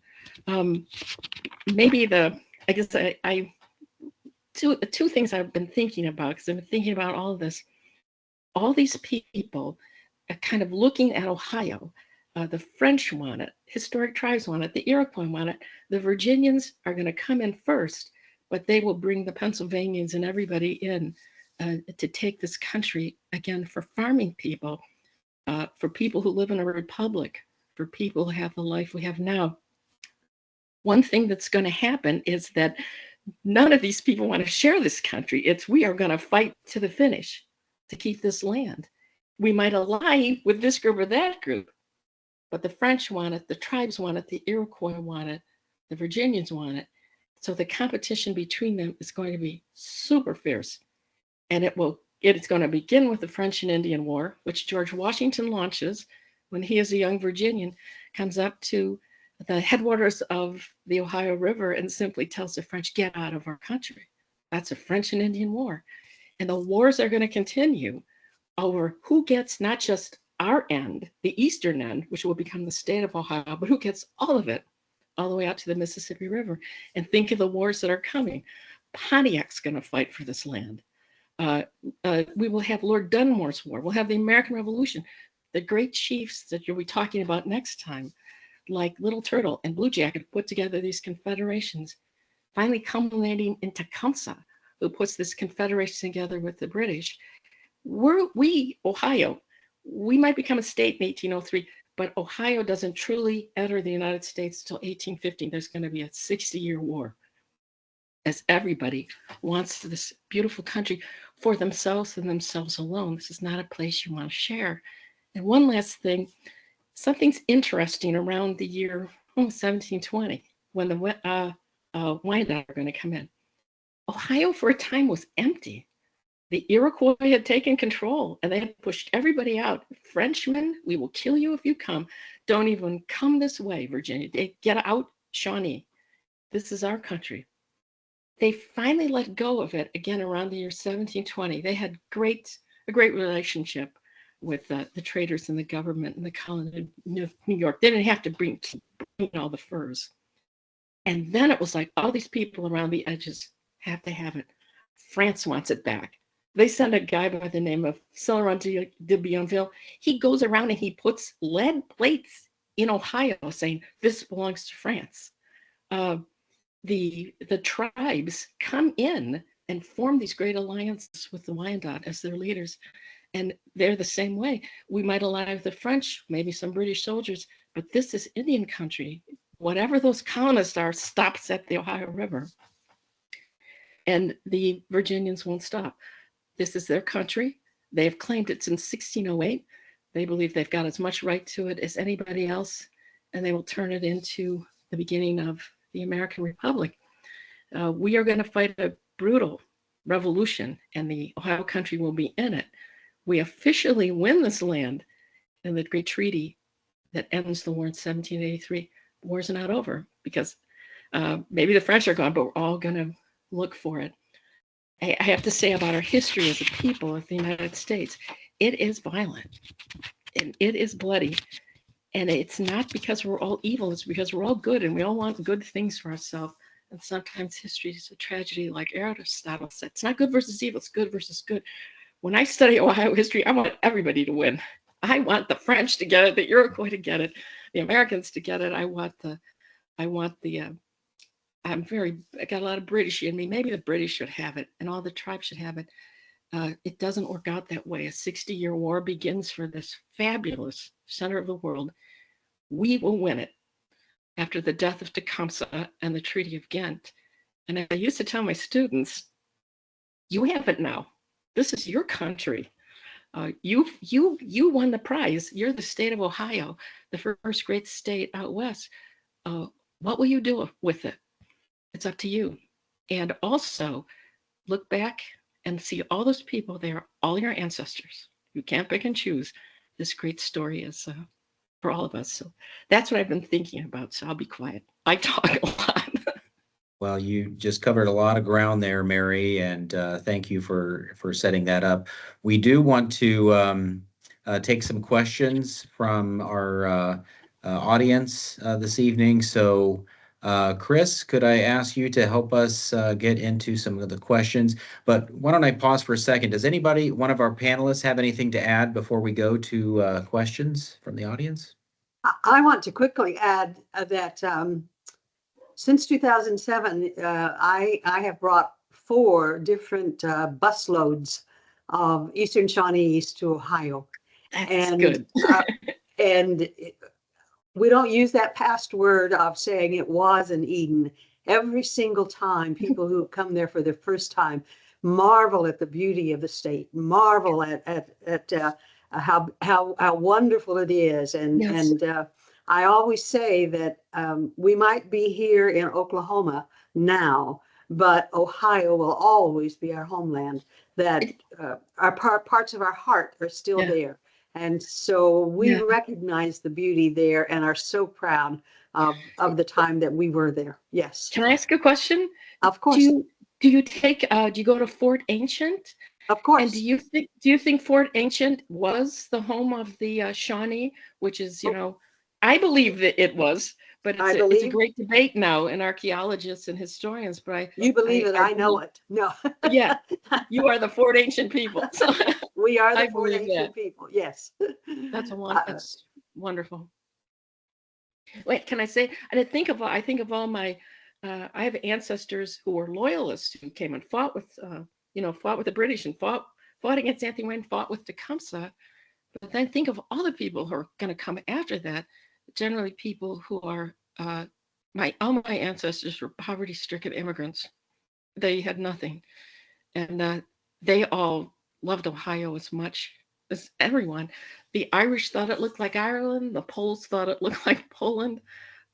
Maybe I guess I two things I've been thinking about, because I've been thinking about all of this. All these people are kind of looking at Ohio. The French want it, historic tribes want it, the Iroquois want it. The Virginians are going to come in first, but they will bring the Pennsylvanians and everybody in to take this country again for farming people, for people who live in a republic, for people who have the life we have now. One thing that's going to happen is that none of these people want to share this country. We are going to fight to the finish to keep this land. We might align with this group or that group, but the French want it, the tribes want it, the Iroquois want it, the Virginians want it. So the competition between them is going to be super fierce. And it's going to begin with the French and Indian War, which George Washington launches when he, as a young Virginian, comes up to the headwaters of the Ohio River and simply tells the French, get out of our country. That's a French and Indian War. And the wars are going to continue over who gets not just our end, the eastern end, which will become the state of Ohio, but who gets all of it, all the way out to the Mississippi River. And think of the wars that are coming. Pontiac's going to fight for this land. We will have Lord Dunmore's War. We'll have the American Revolution. The great chiefs that you'll be talking about next time, like Little Turtle and Blue Jacket, put together these confederations, finally culminating in Tecumseh, who puts this confederation together with the British. Ohio, we might become a state in 1803, but Ohio doesn't truly enter the United States until 1815. There's going to be a 60-year war, as everybody wants this beautiful country for themselves and themselves alone. This is not a place you want to share. And one last thing, something's interesting around the year 1720, when the Wyandotte are going to come in. Ohio for a time was empty. The Iroquois had taken control and they had pushed everybody out. Frenchmen, we will kill you if you come. Don't even come this way, Virginia. Get out, Shawnee. This is our country. They finally let go of it again around the year 1720. They had a great relationship with the traders and the government and the colony of New York. They didn't have to bring all the furs. And then it was like all these people around the edges have to have it. France wants it back. They send a guy by the name of Celeron de Bienville. He goes around and he puts lead plates in Ohio saying, this belongs to France. The tribes come in and form these great alliances with the Wyandotte as their leaders. And they're the same way. We might ally with the French, maybe some British soldiers, but this is Indian country. Whatever those colonists are stops at the Ohio River. And the Virginians won't stop. This is their country. They have claimed it since 1608. They believe they've got as much right to it as anybody else, and they will turn it into the beginning of the American Republic. We are going to fight a brutal revolution, and the Ohio country will be in it. We officially win this land in the great treaty that ends the war in 1783. The war's not over because maybe the French are gone, but we're all going to look for it. I have to say about our history as a people of the United States, it is violent and it is bloody. And it's not because we're all evil, it's because we're all good and we all want good things for ourselves. And sometimes history is a tragedy, like Aristotle said. It's not good versus evil, it's good versus good. When I study Ohio history, I want everybody to win. I want the French to get it, the Iroquois to get it, the Americans to get it. I got a lot of British in me. Maybe the British should have it and all the tribes should have it. It doesn't work out that way. A 60-year war begins for this fabulous center of the world. We will win it after the death of Tecumseh and the Treaty of Ghent. And I used to tell my students, you have it now. This is your country. You won the prize. You're the state of Ohio, the first great state out west. What will you do with it? It's up to you. And also look back and see all those people there, all your ancestors. You can't pick and choose. This great story is for all of us. So that's what I've been thinking about. So I'll be quiet. I talk a lot. Well, you just covered a lot of ground there, Mary, and thank you for setting that up. We do want to take some questions from our audience this evening. So, Chris, could I ask you to help us get into some of the questions? But why don't I pause for a second? Does anybody, one of our panelists, have anything to add before we go to questions from the audience? I want to quickly add that since 2007, I have brought 4 different busloads of Eastern Shawnees to Ohio. That's good. And we don't use that past word of saying it was an Eden. Every single time, people who come there for the first time marvel at the beauty of the state, marvel at how wonderful it is, and I always say that we might be here in Oklahoma now, but Ohio will always be our homeland. That our parts of our heart are still there. And so we recognize the beauty there and are so proud of the time that we were there. Yes. Can I ask a question? Of course. Do you go to Fort Ancient? Of course. And do you think Fort Ancient was the home of the Shawnee, which is, I believe that it was, but it's a great debate now in archaeologists and historians. But you believe it, I know it. No. Yeah, you are the Fort Ancient people. So we are the Fort Ancient people. Yes. That's wonderful. Wait, can I say? And I think of all my. I have ancestors who were loyalists who came and fought with the British and fought against Anthony Wayne, fought with Tecumseh. But then think of all the people who are going to come after that. Generally, people who are all my ancestors were poverty-stricken immigrants. They had nothing, and they all loved Ohio as much as everyone. The Irish thought it looked like Ireland. The Poles thought it looked like Poland.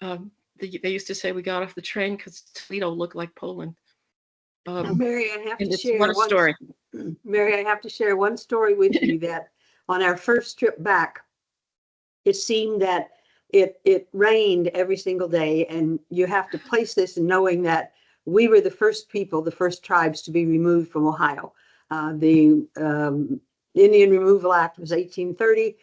They used to say we got off the train because Toledo looked like Poland. Mary, I have to share one story. Mary, I have to share one story with you that on our first trip back, it seemed that it rained every single day, and you have to place this in knowing that we were the first tribes to be removed from Ohio. The Indian Removal Act was 1830.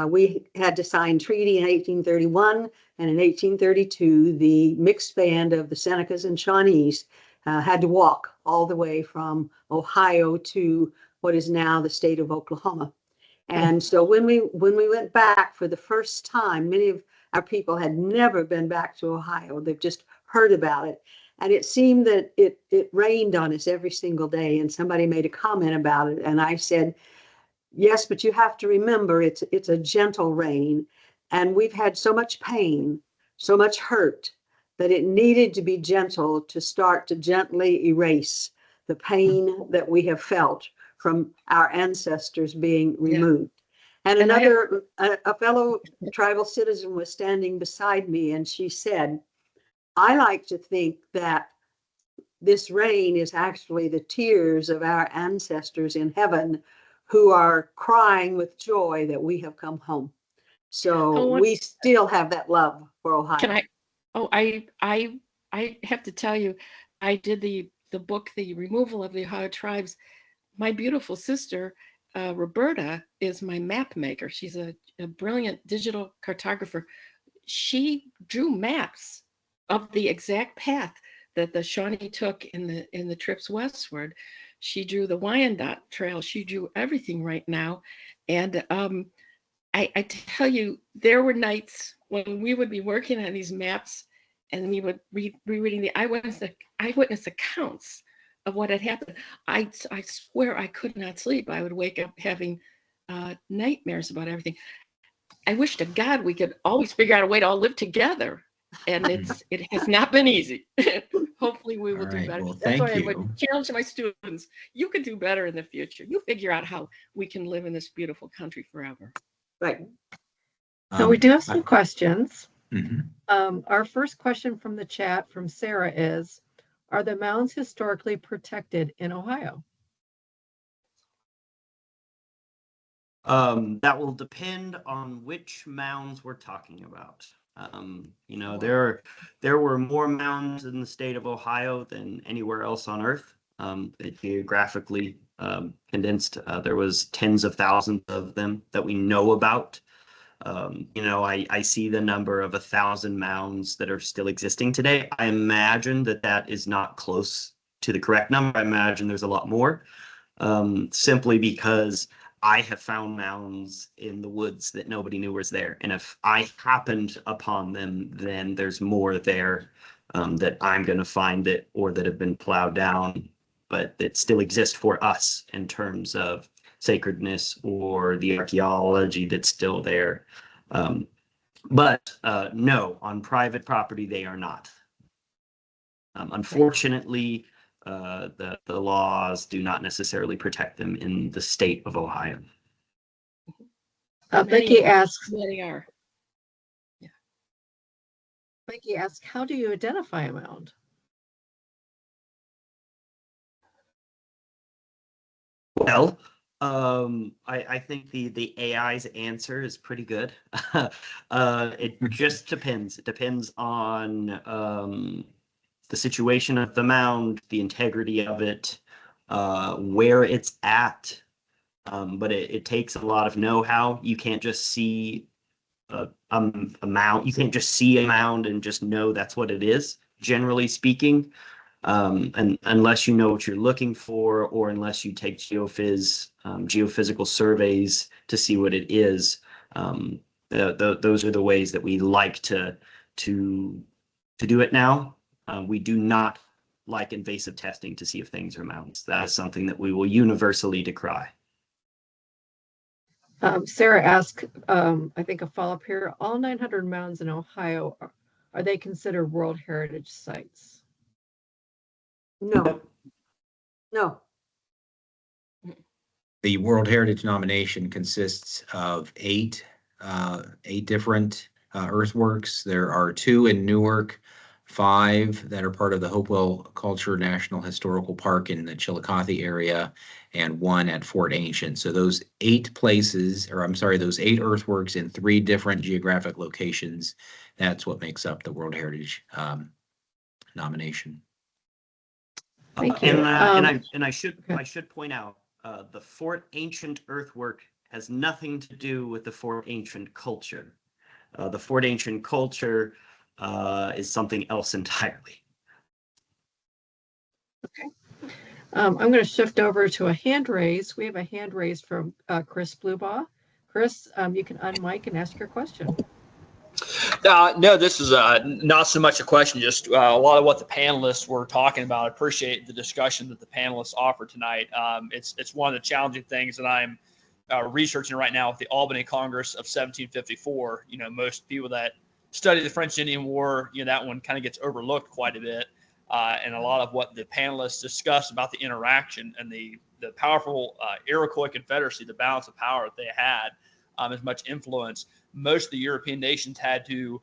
We had to sign treaty in 1831, and in 1832, the mixed band of the Senecas and Shawnees had to walk all the way from Ohio to what is now the state of Oklahoma. And so when we went back for the first time, many of our people had never been back to Ohio. They've just heard about it. And it seemed that it rained on us every single day. And somebody made a comment about it. And I said, yes, but you have to remember it's a gentle rain. And we've had so much pain, so much hurt, that it needed to be gentle to start to gently erase the pain that we have felt from our ancestors being removed. And another, a fellow tribal citizen was standing beside me, and she said, I like to think that this rain is actually the tears of our ancestors in heaven who are crying with joy that we have come home. So we still have that love for Ohio. Can I? Oh, I have to tell you, I did the book, The Removal of the Ohio Tribes. My beautiful sister, Roberta, is my map maker. She's a brilliant digital cartographer. She drew maps of the exact path that the Shawnee took in the trips westward. She drew the Wyandotte Trail. She drew everything right now. And I tell you, there were nights when we would be working on these maps and we would be reading the eyewitness accounts of what had happened. I swear I could not sleep. I would wake up having nightmares about everything. I wish to God we could always figure out a way to all live together. And it has not been easy. Hopefully we will do better. Well, that's why I would challenge my students. You can do better in the future. You figure out how we can live in this beautiful country forever. Right. So we do have some questions. Mm-hmm. Our first question from the chat from Sarah is, are the mounds historically protected in Ohio? That will depend on which mounds we're talking about. You know, there were more mounds in the state of Ohio than anywhere else on Earth. Geographically condensed, there was tens of thousands of them that we know about. You know, I see the number of 1,000 mounds that are still existing today. I imagine that that is not close to the correct number. I imagine there's a lot more, simply because I have found mounds in the woods that nobody knew was there. And if I happened upon them, then there's more there that I'm going to find it or that have been plowed down, but that still exist for us in terms of sacredness or the archaeology that's still there. But no, on private property, they are not. Unfortunately, the laws do not necessarily protect them in the state of Ohio. Becky asks, Many are. Becky asks, how do you identify a mound? Well, I think the AI's answer is pretty good. It just depends. It depends on the situation of the mound, the integrity of it, where it's at. But it takes a lot of know-how. You can't just see a mound. You can't just see a mound and just know that's what it is, generally speaking. And unless you know what you're looking for, or unless you take geophysical surveys to see what it is, those are the ways that we like to do it now. We do not like invasive testing to see if things are mounds. That is something that we will universally decry. Sarah asked, I think a follow-up here, all 900 mounds in Ohio, are they considered World Heritage Sites? No, no. The World Heritage nomination consists of eight different earthworks. There are 2 in Newark, 5 that are part of the Hopewell Culture National Historical Park in the Chillicothe area, and 1 at Fort Ancient. So those 8 those 8 earthworks in 3 different geographic locations, that's what makes up the World Heritage nomination. Thank you. And I should okay. I should point out, the Fort Ancient earthwork has nothing to do with the Fort Ancient culture. The Fort Ancient culture is something else entirely. Okay. I'm going to shift over to a hand raise. We have a hand raise from Chris Blubaugh. Chris, you can unmic and ask your question. No, this is not so much a question, just a lot of what the panelists were talking about. I appreciate the discussion that the panelists offered tonight. It's one of the challenging things that I'm researching right now with the Albany Congress of 1754. You know, most people that study the French Indian War, you know, that one kind of gets overlooked quite a bit. And a lot of what the panelists discussed about the interaction and the powerful Iroquois Confederacy, the balance of power that they had, as much influence. Most of the European nations had to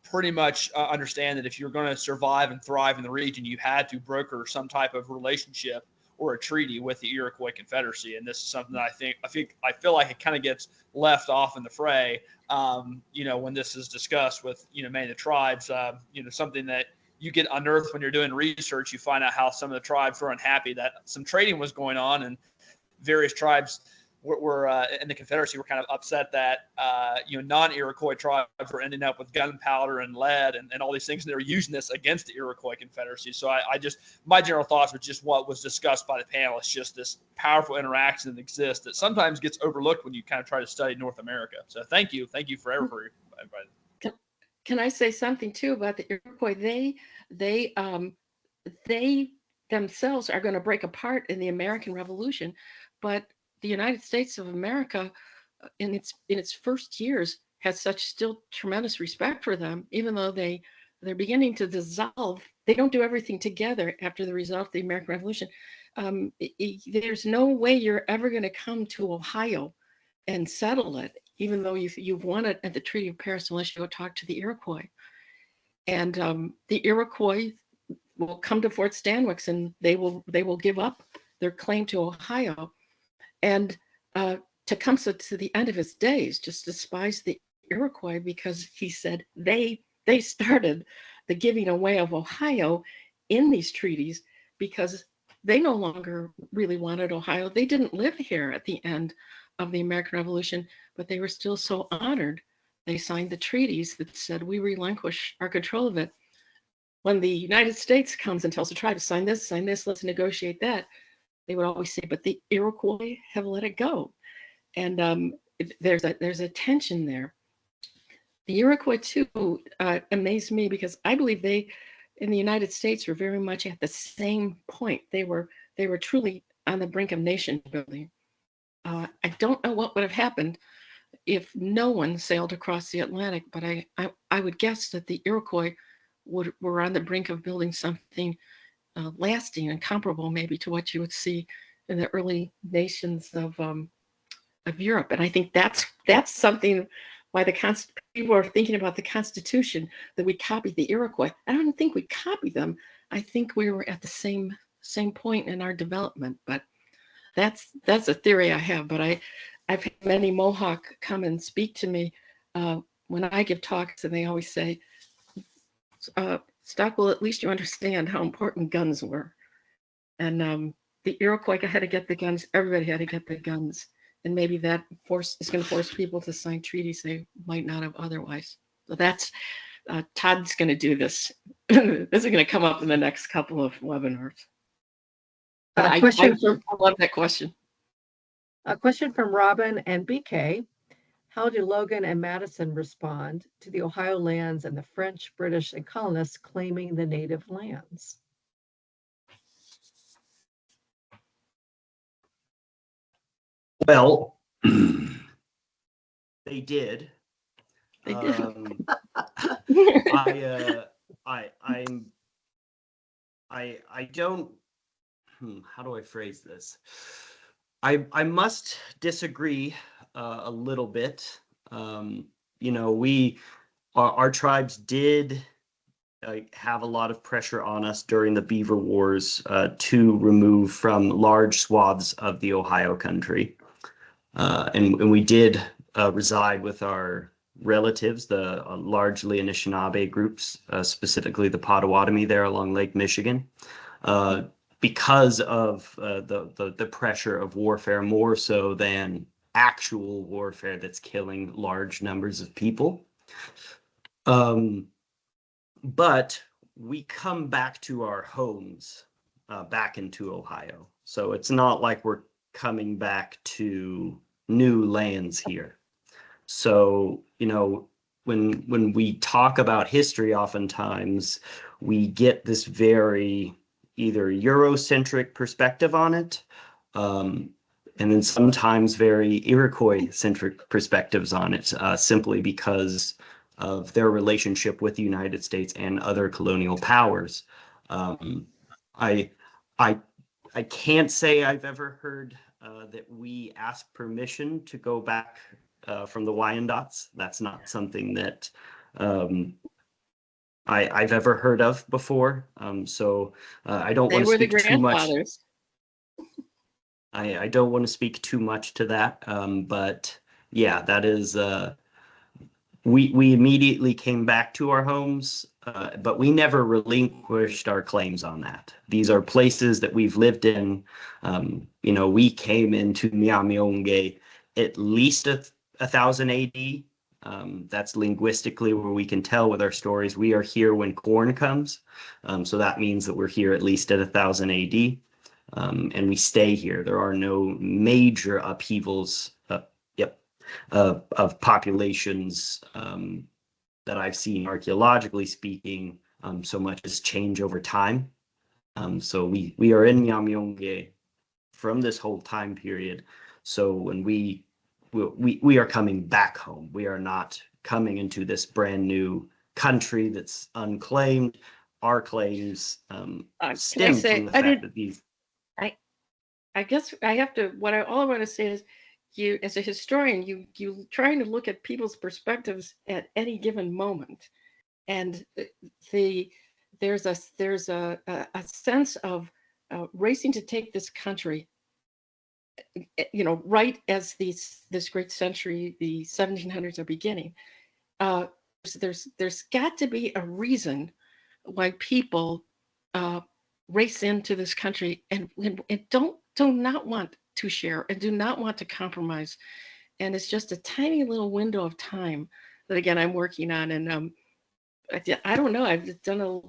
pretty much understand that if you're going to survive and thrive in the region, you had to broker some type of relationship or a treaty with the Iroquois Confederacy. And this is something that I feel like it kind of gets left off in the fray, you know, when this is discussed with, you know, many of the tribes, you know, something that you get unearthed when you're doing research. You find out how some of the tribes were unhappy that some trading was going on, and various tribes were in the Confederacy were kind of upset that you know, non-Iroquois tribes were ending up with gunpowder and lead and all these things, and they were using this against the Iroquois Confederacy. So I just, my general thoughts were just what was discussed by the panelists, just this powerful interaction that exists that sometimes gets overlooked when you kind of try to study North America. So thank you for everybody. Can I say something too about the Iroquois? They themselves are going to break apart in the American Revolution, but the United States of America, in its first years, has such still tremendous respect for them, even though they're beginning to dissolve. They don't do everything together after the result of the American Revolution. There's no way you're ever going to come to Ohio and settle it, even though you've won it at the Treaty of Paris, unless you go talk to the Iroquois. And the Iroquois will come to Fort Stanwix, and they will give up their claim to Ohio. And Tecumseh, to the end of his days, just despised the Iroquois because he said they started the giving away of Ohio in these treaties because they no longer really wanted Ohio. They didn't live here at the end of the American Revolution, but they were still so honored. They signed the treaties that said we relinquish our control of it. When the United States comes and tells the tribe to sign this, let's negotiate that, they would always say, but the Iroquois have let it go. And there's a tension there. The Iroquois too amazed me because I believe they, in the United States, were very much at the same point. They were truly on the brink of nation building. I don't know what would have happened if no one sailed across the Atlantic, but I would guess that the Iroquois were on the brink of building something lasting and comparable maybe to what you would see in the early nations of Europe. And I think that's something why people are thinking about the Constitution, that we copied the Iroquois. I don't think we copied them. I think we were at the same point in our development. But that's a theory I have. But I've had many Mohawk come and speak to me when I give talks, and they always say, Stockwell, at least you understand how important guns were. And the Iroquois had to get the guns. Everybody had to get the guns. And maybe that is going to force people to sign treaties they might not have otherwise. So that's, Todd's going to do this. This is going to come up in the next couple of webinars. But I love that question. A question from Robin and BK. How do Logan and Madison respond to the Ohio lands and the French, British, and colonists claiming the native lands? Well, they did. They did. I don't. How do I phrase this? I must disagree a little bit. Our tribes did have a lot of pressure on us during the Beaver Wars to remove from large swaths of the Ohio country. And we did reside with our relatives, the largely Anishinaabe groups, specifically the Potawatomi there along Lake Michigan, because of the pressure of warfare, more so than actual warfare that's killing large numbers of people. But we come back to our homes, back into Ohio. So it's not like we're coming back to new lands here. So, when we talk about history, oftentimes we get this very either Eurocentric perspective on it, and then sometimes very Iroquois-centric perspectives on it, simply because of their relationship with the United States and other colonial powers. I can't say I've ever heard that we ask permission to go back from the Wyandots. That's not something that I've ever heard of before. So I don't want to speak too much. I don't want to speak too much to that. But yeah, that is. We immediately came back to our homes, but we never relinquished our claims on that. These are places that we've lived in. We came into Miamionge at least 1000 AD. That's linguistically where we can tell with our stories. We are here when corn comes. So that means that we're here at least at 1000 AD. And we stay here. There are no major upheavals of populations that I've seen archaeologically speaking, so much as change over time. So we are in Miamionge from this whole time period. So when we are coming back home, we are not coming into this brand new country that's unclaimed. Our claims stem from the fact that these. I guess I have to. All I want to say is, you, as a historian, you trying to look at people's perspectives at any given moment, and there's a sense of racing to take this country, right as this great century, the 1700s, are beginning, there's got to be a reason why people race into this country and do not want to share and do not want to compromise. And it's just a tiny little window of time that, again, I'm working on. And I don't know. I've done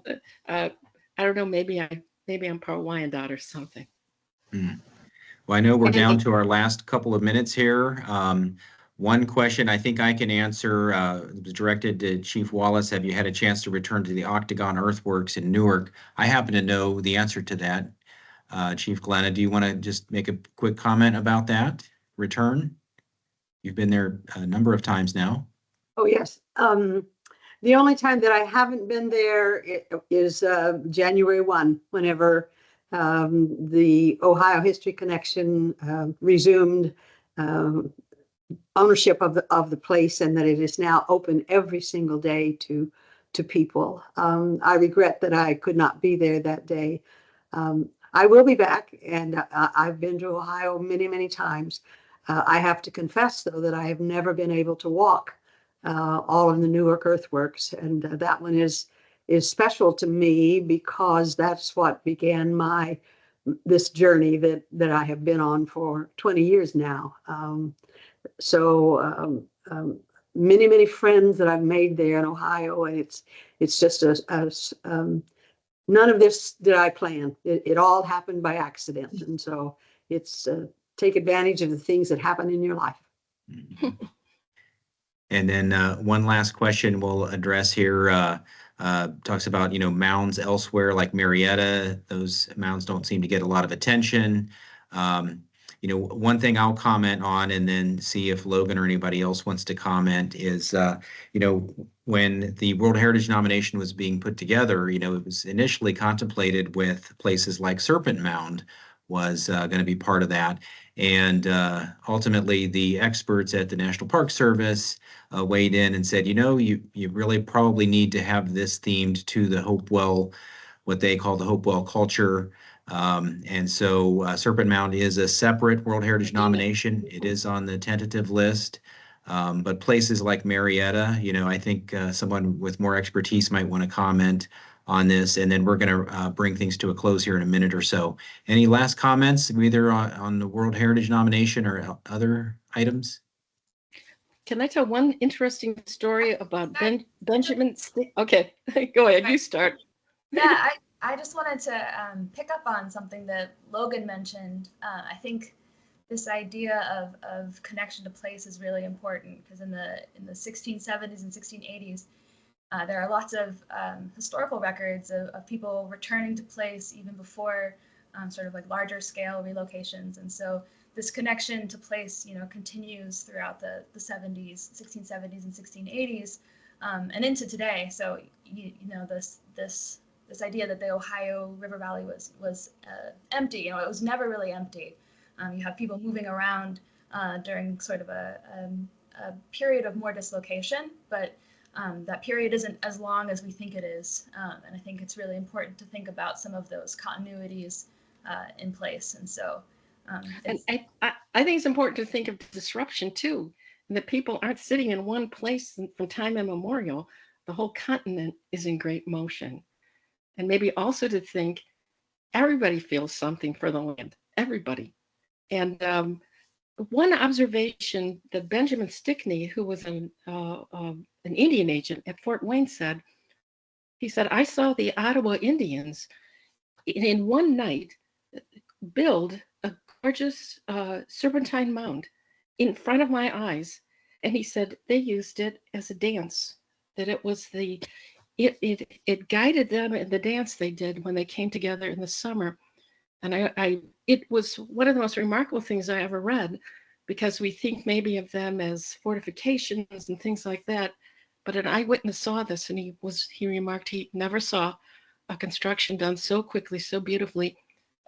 I don't know. Maybe I'm part Wyandotte or something. Well, I know we're down to our last couple of minutes here. One question I think I can answer was directed to Chief Wallace. Have you had a chance to return to the Octagon Earthworks in Newark? I happen to know the answer to that. Chief Glenna, do you want to just make a quick comment about that return? You've been there a number of times now. Oh, yes. The only time that I haven't been there is January 1, whenever the Ohio History Connection resumed ownership of the place, and that it is now open every single day to people. I regret that I could not be there that day. I will be back, and I've been to Ohio many, many times. I have to confess, though, that I have never been able to walk all of the Newark earthworks, and that one is special to me because that's what began this journey that I have been on for 20 years now. Many, many friends that I've made there in Ohio, and it's just none of this did I plan. It all happened by accident, and so it's take advantage of the things that happen in your life. And then one last question we'll address here talks about, mounds elsewhere like Marietta. Those mounds don't seem to get a lot of attention. One thing I'll comment on and then see if Logan or anybody else wants to comment is, when the World Heritage nomination was being put together, it was initially contemplated with places like Serpent Mound was going to be part of that. And ultimately, the experts at the National Park Service weighed in and said, you really probably need to have this themed to the Hopewell, what they call the Hopewell culture. And so Serpent Mound is a separate World Heritage nomination. It is on the tentative list. But places like Marietta, I think someone with more expertise might want to comment on this. And then we're going to bring things to a close here in a minute or so. Any last comments, either on the World Heritage nomination or other items? Can I tell one interesting story about Benjamin? Okay, go ahead. You start. Yeah, I just wanted to pick up on something that Logan mentioned. I think this idea of connection to place is really important because in the 1670s and 1680s, there are lots of historical records of people returning to place even before sort of like larger scale relocations. And so this connection to place, continues throughout the 70s, 1670s and 1680s and into today. So, this idea that the Ohio River Valley was empty, it was never really empty. You have people moving around during sort of a period of more dislocation, but that period isn't as long as we think it is. And I think it's really important to think about some of those continuities in place. And so and I think it's important to think of disruption too, and that people aren't sitting in one place from time immemorial. The whole continent is in great motion. And maybe also to think everybody feels something for the land, everybody. And one observation that Benjamin Stickney, who was an Indian agent at Fort Wayne, said, he said, I saw the Ottawa Indians in one night build a gorgeous serpentine mound in front of my eyes. And he said they used it as a dance, that it was it guided them in the dance they did when they came together in the summer. And it was one of the most remarkable things I ever read, because we think maybe of them as fortifications and things like that. But an eyewitness saw this, and he remarked he never saw a construction done so quickly, so beautifully.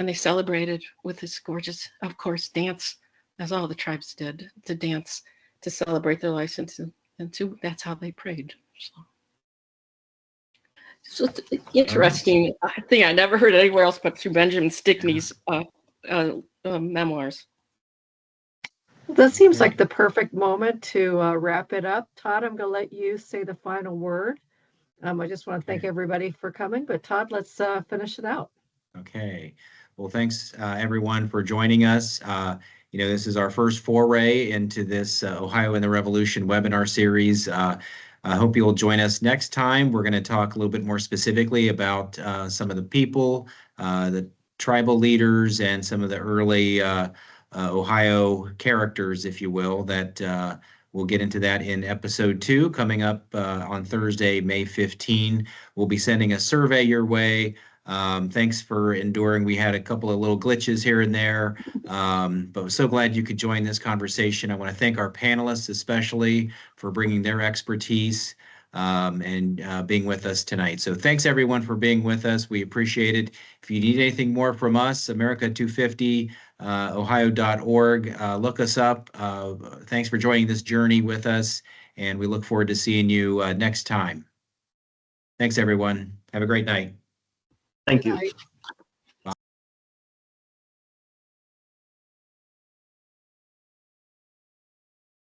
And they celebrated with this gorgeous, of course, dance, as all the tribes did, to dance, to celebrate their license, and that's how they prayed. So it's interesting thing I never heard anywhere else but through Benjamin Stickney's memoirs. That seems Okay. like the perfect moment to wrap it up. Todd, I'm going to let you say the final word. I just want to thank Okay. everybody for coming, but Todd, let's finish it out. Okay. Well, thanks everyone for joining us. This is our first foray into this Ohio and the Revolution webinar series. I hope you'll join us next time. We're going to talk a little bit more specifically about some of the people, the tribal leaders, and some of the early Ohio characters, if you will, that we'll get into that in episode 2 coming up on Thursday, May 15. We'll be sending a survey your way. Thanks for enduring. We had a couple of little glitches here and there, but we're so glad you could join this conversation. I want to thank our panelists, especially for bringing their expertise and being with us tonight. So thanks everyone for being with us. We appreciate it. If you need anything more from us, America250, ohio.org, look us up. Thanks for joining this journey with us, and we look forward to seeing you next time. Thanks everyone. Have a great night. Thank Good you. night.